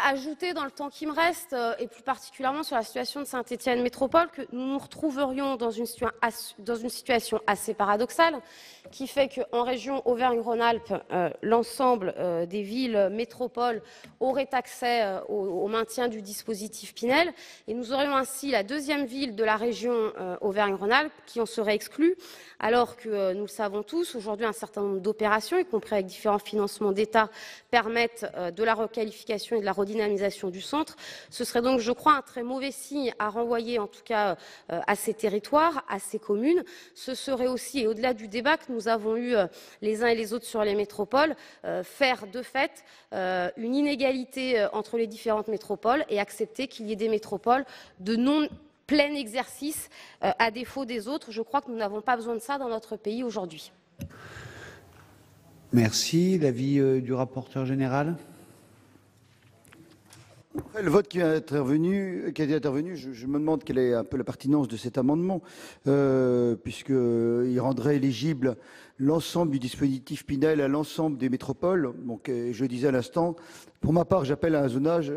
Ajouter dans le temps qui me reste, et plus particulièrement sur la situation de Saint-Étienne Métropole, que nous nous retrouverions dans une situation assez paradoxale, qui fait qu'en région Auvergne-Rhône-Alpes, l'ensemble des villes métropoles auraient accès au maintien du dispositif Pinel, et nous aurions ainsi la 2e ville de la région Auvergne-Rhône-Alpes qui en serait exclue, alors que nous le savons tous, aujourd'hui un certain nombre d'opérations, y compris avec différents financements d'État, permettent de la requalification et de la redynamisation du centre. Ce serait donc, je crois, un très mauvais signe à renvoyer, en tout cas, à ces territoires, à ces communes. Ce serait aussi, et au-delà du débat que nous avons eu les uns et les autres sur les métropoles, faire de fait une inégalité entre les différentes métropoles et accepter qu'il y ait des métropoles de non plein exercice à défaut des autres. Je crois que nous n'avons pas besoin de ça dans notre pays aujourd'hui. Merci. L'avis du rapporteur général. Le vote qui a été intervenu, je me demande quelle est un peu la pertinence de cet amendement, puisqu'il rendrait éligible l'ensemble du dispositif Pinel à l'ensemble des métropoles. Donc, je disais à l'instant, pour ma part, j'appelle à un zonage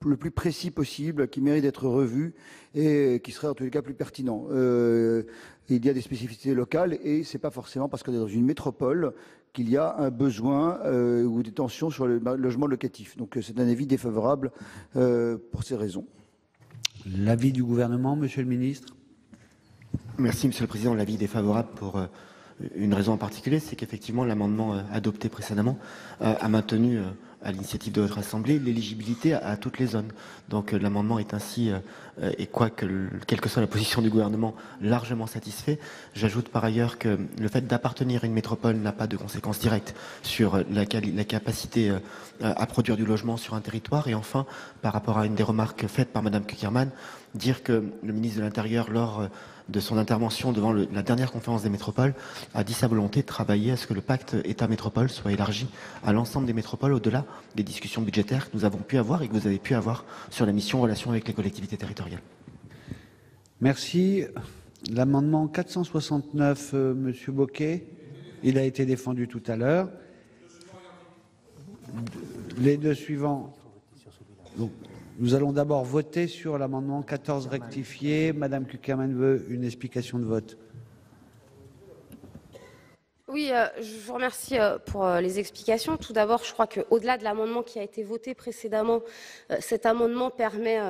le plus précis possible, qui mérite d'être revu et qui serait en tous les cas plus pertinent. Il y a des spécificités locales et c'est pas forcément parce qu'on est dans une métropole qu'il y a un besoin ou des tensions sur le logement locatif. Donc c'est un avis défavorable pour ces raisons. L'avis du gouvernement, Monsieur le Ministre. Merci, Monsieur le Président. L'avis défavorable pour une raison en particulier, c'est qu'effectivement l'amendement adopté précédemment a maintenu à l'initiative de votre Assemblée l'éligibilité à toutes les zones. Donc l'amendement est ainsi, et quelle que soit la position du gouvernement, largement satisfait. J'ajoute par ailleurs que le fait d'appartenir à une métropole n'a pas de conséquences directes sur la capacité à produire du logement sur un territoire. Et enfin, par rapport à une des remarques faites par Madame Kukierman, dire que le ministre de l'Intérieur, lors de son intervention devant la dernière conférence des métropoles, a dit sa volonté de travailler à ce que le pacte État-métropole soit élargi à l'ensemble des métropoles au-delà des discussions budgétaires que nous avons pu avoir et que vous avez pu avoir sur la mission en relation avec les collectivités territoriales. Merci. L'amendement 469, Monsieur Bocquet, il a été défendu tout à l'heure. Les deux suivants. Donc, nous allons d'abord voter sur l'amendement 14 rectifié. Madame Cukierman veut une explication de vote. Oui, je vous remercie pour les explications. Tout d'abord, je crois qu'au-delà de l'amendement qui a été voté précédemment, cet amendement permet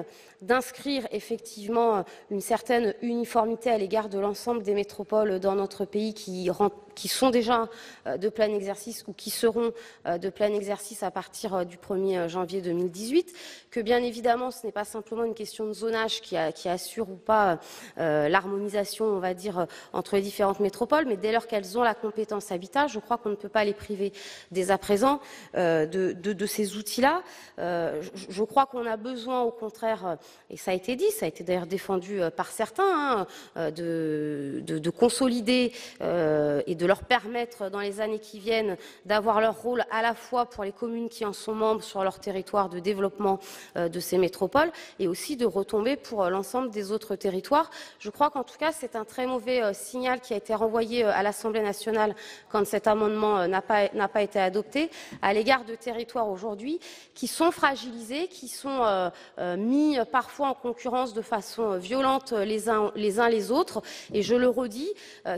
d'inscrire effectivement une certaine uniformité à l'égard de l'ensemble des métropoles dans notre pays qui sont déjà de plein exercice ou qui seront de plein exercice à partir du 1er janvier 2018, que bien évidemment ce n'est pas simplement une question de zonage qui assure ou pas l'harmonisation, on va dire, entre les différentes métropoles, mais dès lors qu'elles ont la compétence habitat, je crois qu'on ne peut pas les priver dès à présent de ces outils-là. Je crois qu'on a besoin, au contraire, et ça a été dit, ça a été d'ailleurs défendu par certains, de consolider et de leur permettre dans les années qui viennent d'avoir leur rôle à la fois pour les communes qui en sont membres sur leur territoire de développement de ces métropoles et aussi de retomber pour l'ensemble des autres territoires. Je crois qu'en tout cas c'est un très mauvais signal qui a été renvoyé à l'Assemblée nationale quand cet amendement n'a pas été adopté à l'égard de territoires aujourd'hui qui sont fragilisés, qui sont mis parfois en concurrence de façon violente les uns les autres et je le redis,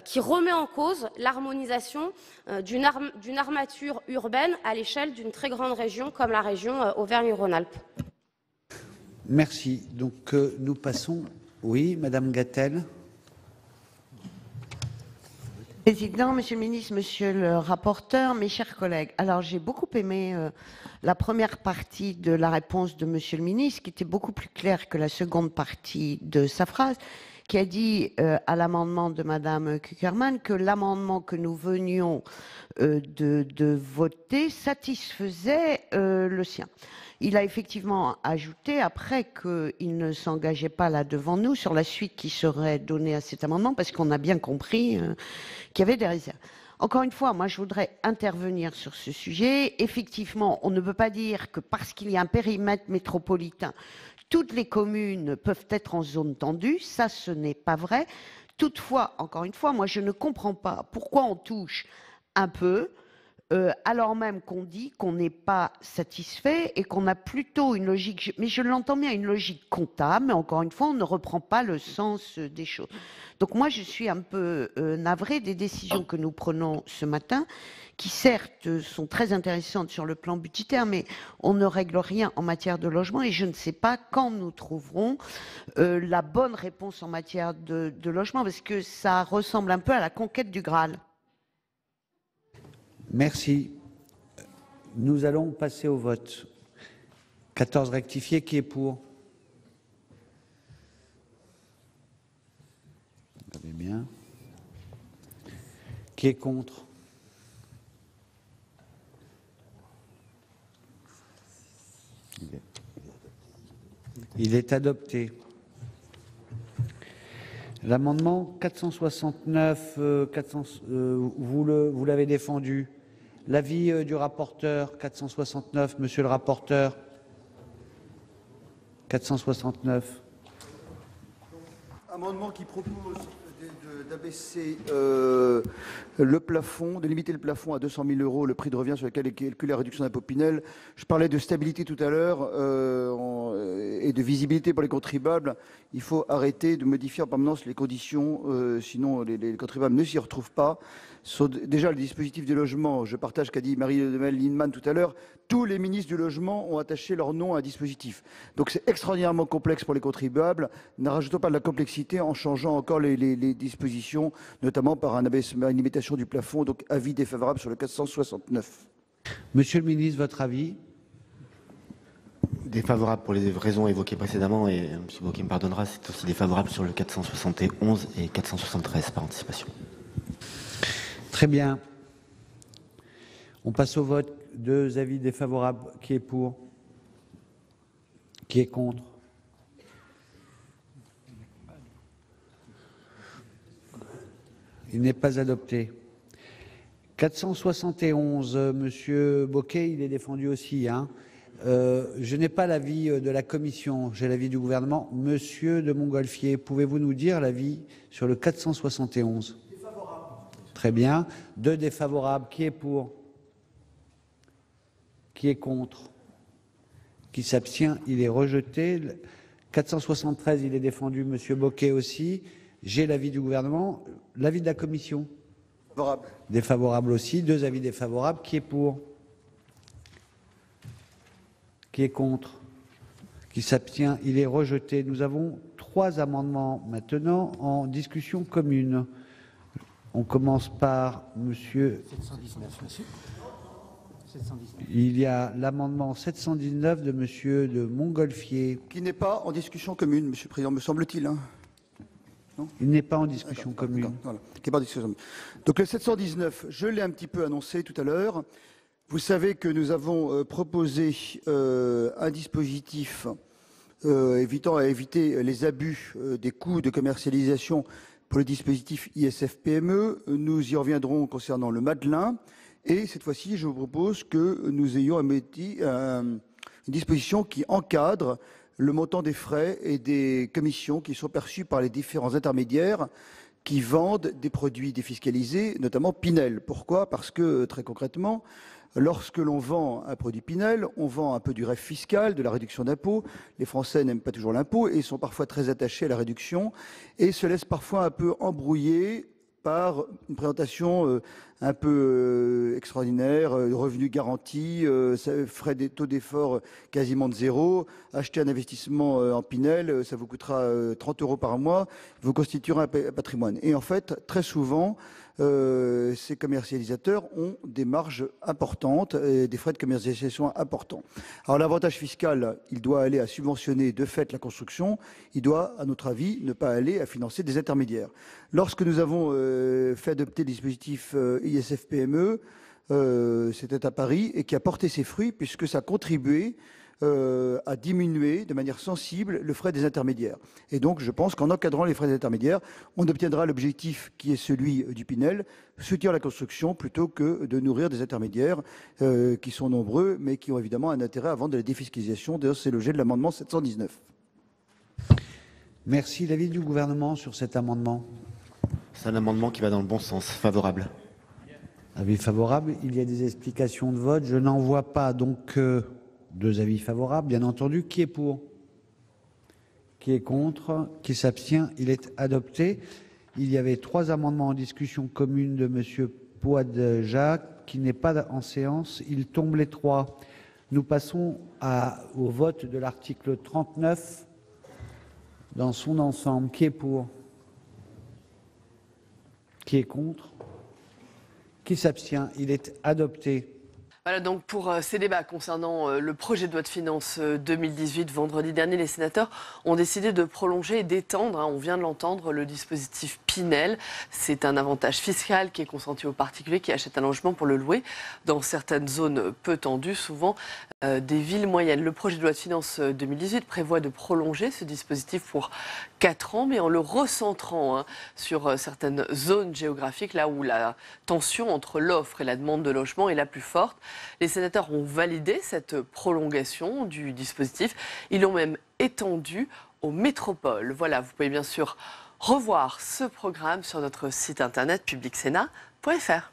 qui remet en cause l'harmonisation d'une armature urbaine à l'échelle d'une très grande région comme la région Auvergne-Rhône-Alpes. Merci. Donc nous passons. Oui, Madame Gatel. Président, Monsieur le Ministre, Monsieur le rapporteur, mes chers collègues. Alors j'ai beaucoup aimé la première partie de la réponse de Monsieur le Ministre, qui était beaucoup plus claire que la seconde partie de sa phrase, qui a dit à l'amendement de Madame Cukierman que l'amendement que nous venions de voter satisfaisait le sien. Il a effectivement ajouté après qu'il ne s'engageait pas là devant nous sur la suite qui serait donnée à cet amendement parce qu'on a bien compris qu'il y avait des réserves. Encore une fois, moi je voudrais intervenir sur ce sujet. Effectivement, on ne peut pas dire que parce qu'il y a un périmètre métropolitain, toutes les communes peuvent être en zone tendue. Ça, ce n'est pas vrai. Toutefois, encore une fois, moi je ne comprends pas pourquoi on touche un peu alors même qu'on dit qu'on n'est pas satisfait et qu'on a plutôt une logique, mais je l'entends bien, une logique comptable, mais encore une fois, on ne reprend pas le sens des choses. Donc moi, je suis un peu navrée des décisions que nous prenons ce matin, qui certes sont très intéressantes sur le plan budgétaire, mais on ne règle rien en matière de logement et je ne sais pas quand nous trouverons la bonne réponse en matière de logement, parce que ça ressemble un peu à la conquête du Graal. Merci. Nous allons passer au vote. 14 rectifié, qui est pour? Regardez bien. Qui est contre? Il est adopté. L'amendement 469, vous l'avez défendu. L'avis du rapporteur 469, monsieur le rapporteur. 469. Amendement qui propose d'abaisser le plafond, de limiter le plafond à 200 000 €, le prix de revient sur lequel est calculée la réduction d'impôt Pinel. Je parlais de stabilité tout à l'heure et de visibilité pour les contribuables. Il faut arrêter de modifier en permanence les conditions, sinon les contribuables ne s'y retrouvent pas. Déjà, le dispositif du logement, je partage ce qu'a dit Marie-Noëlle Lienemann tout à l'heure, tous les ministres du logement ont attaché leur nom à un dispositif. Donc c'est extraordinairement complexe pour les contribuables. Ne rajoutons pas de la complexité en changeant encore les dispositions, notamment par un abaissement, une limitation du plafond. Donc avis défavorable sur le 469. Monsieur le ministre, votre avis? Défavorable pour les raisons évoquées précédemment, et M. Bocquet me pardonnera, c'est aussi défavorable sur le 471 et 473 par anticipation. Très bien. On passe au vote. 2 avis défavorables. Qui est pour? Qui est contre? Il n'est pas adopté. 471, Monsieur Bocquet, il est défendu aussi. Hein. Je n'ai pas l'avis de la commission, j'ai l'avis du gouvernement. Monsieur de Montgolfier, pouvez-vous nous dire l'avis sur le 471? Défavorable. Très bien. 2 défavorables. Qui est pour? Qui est contre? Qui s'abstient? Il est rejeté. 473, il est défendu. Monsieur Bocquet aussi. J'ai l'avis du gouvernement. L'avis de la commission? Favorable. Défavorable aussi. 2 avis défavorables. Qui est pour? Qui est contre? Qui s'abstient? Il est rejeté. Nous avons 3 amendements maintenant en discussion commune. On commence par monsieur... 719, monsieur. 719. Il y a l'amendement 719 de monsieur de Montgolfier. Qui n'est pas en discussion commune, Monsieur le Président, me semble-t-il. Hein. Non, il n'est pas en discussion commune. Voilà. Qui n'est pas en discussion commune. Donc le 719, je l'ai un petit peu annoncé tout à l'heure. Vous savez que nous avons proposé un dispositif évitant à éviter les abus des coûts de commercialisation pour le dispositif ISF-PME. Nous y reviendrons concernant le Madelin. Et cette fois-ci, je vous propose que nous ayons une disposition qui encadre le montant des frais et des commissions qui sont perçus par les différents intermédiaires qui vendent des produits défiscalisés, notamment Pinel. Pourquoi? Parce que, très concrètement, lorsque l'on vend un produit Pinel, on vend un peu du REF fiscal, de la réduction d'impôt. Les Français n'aiment pas toujours l'impôt et sont parfois très attachés à la réduction et se laissent parfois un peu embrouiller par une présentation un peu extraordinaire, revenus garantis, frais des taux d'effort quasiment de zéro. Acheter un investissement en Pinel, ça vous coûtera 30 € par mois, vous constituerez un patrimoine. Et en fait, très souvent, ces commercialisateurs ont des marges importantes, et des frais de commercialisation importants. Alors l'avantage fiscal, il doit aller à subventionner de fait la construction, il doit, à notre avis, ne pas aller à financer des intermédiaires. Lorsque nous avons fait adopter le dispositif ISF-PME, c'était à Paris, et qui a porté ses fruits puisque ça a contribué à diminuer de manière sensible le frais des intermédiaires. Et donc, je pense qu'en encadrant les frais des intermédiaires, on obtiendra l'objectif qui est celui du Pinel, soutenir la construction plutôt que de nourrir des intermédiaires qui sont nombreux, mais qui ont évidemment un intérêt à vendre de la défiscalisation. D'ailleurs, c'est l'objet de l'amendement 719. Merci. L'avis du gouvernement sur cet amendement? C'est un amendement qui va dans le bon sens. Favorable. Avis favorable. Il y a des explications de vote. Je n'en vois pas, donc... 2 avis favorables, bien entendu. Qui est pour? Qui est contre? Qui s'abstient? Il est adopté. Il y avait 3 amendements en discussion commune de monsieur Poade-Jacques, qui n'est pas en séance. Ils tombent les 3. Nous passons au vote de l'article 39 dans son ensemble. Qui est pour? Qui est contre? Qui s'abstient? Il est adopté. Voilà donc pour ces débats concernant le projet de loi de finances 2018. Vendredi dernier, les sénateurs ont décidé de prolonger et d'étendre, on vient de l'entendre, le dispositif Pinel. C'est un avantage fiscal qui est consenti aux particuliers qui achètent un logement pour le louer dans certaines zones peu tendues, souvent des villes moyennes. Le projet de loi de finances 2018 prévoit de prolonger ce dispositif pour 4 ans, mais en le recentrant sur certaines zones géographiques, là où la tension entre l'offre et la demande de logement est la plus forte. Les sénateurs ont validé cette prolongation du dispositif. Ils l'ont même étendu aux métropoles. Voilà, vous pouvez bien sûr revoir ce programme sur notre site internet publicsénat.fr.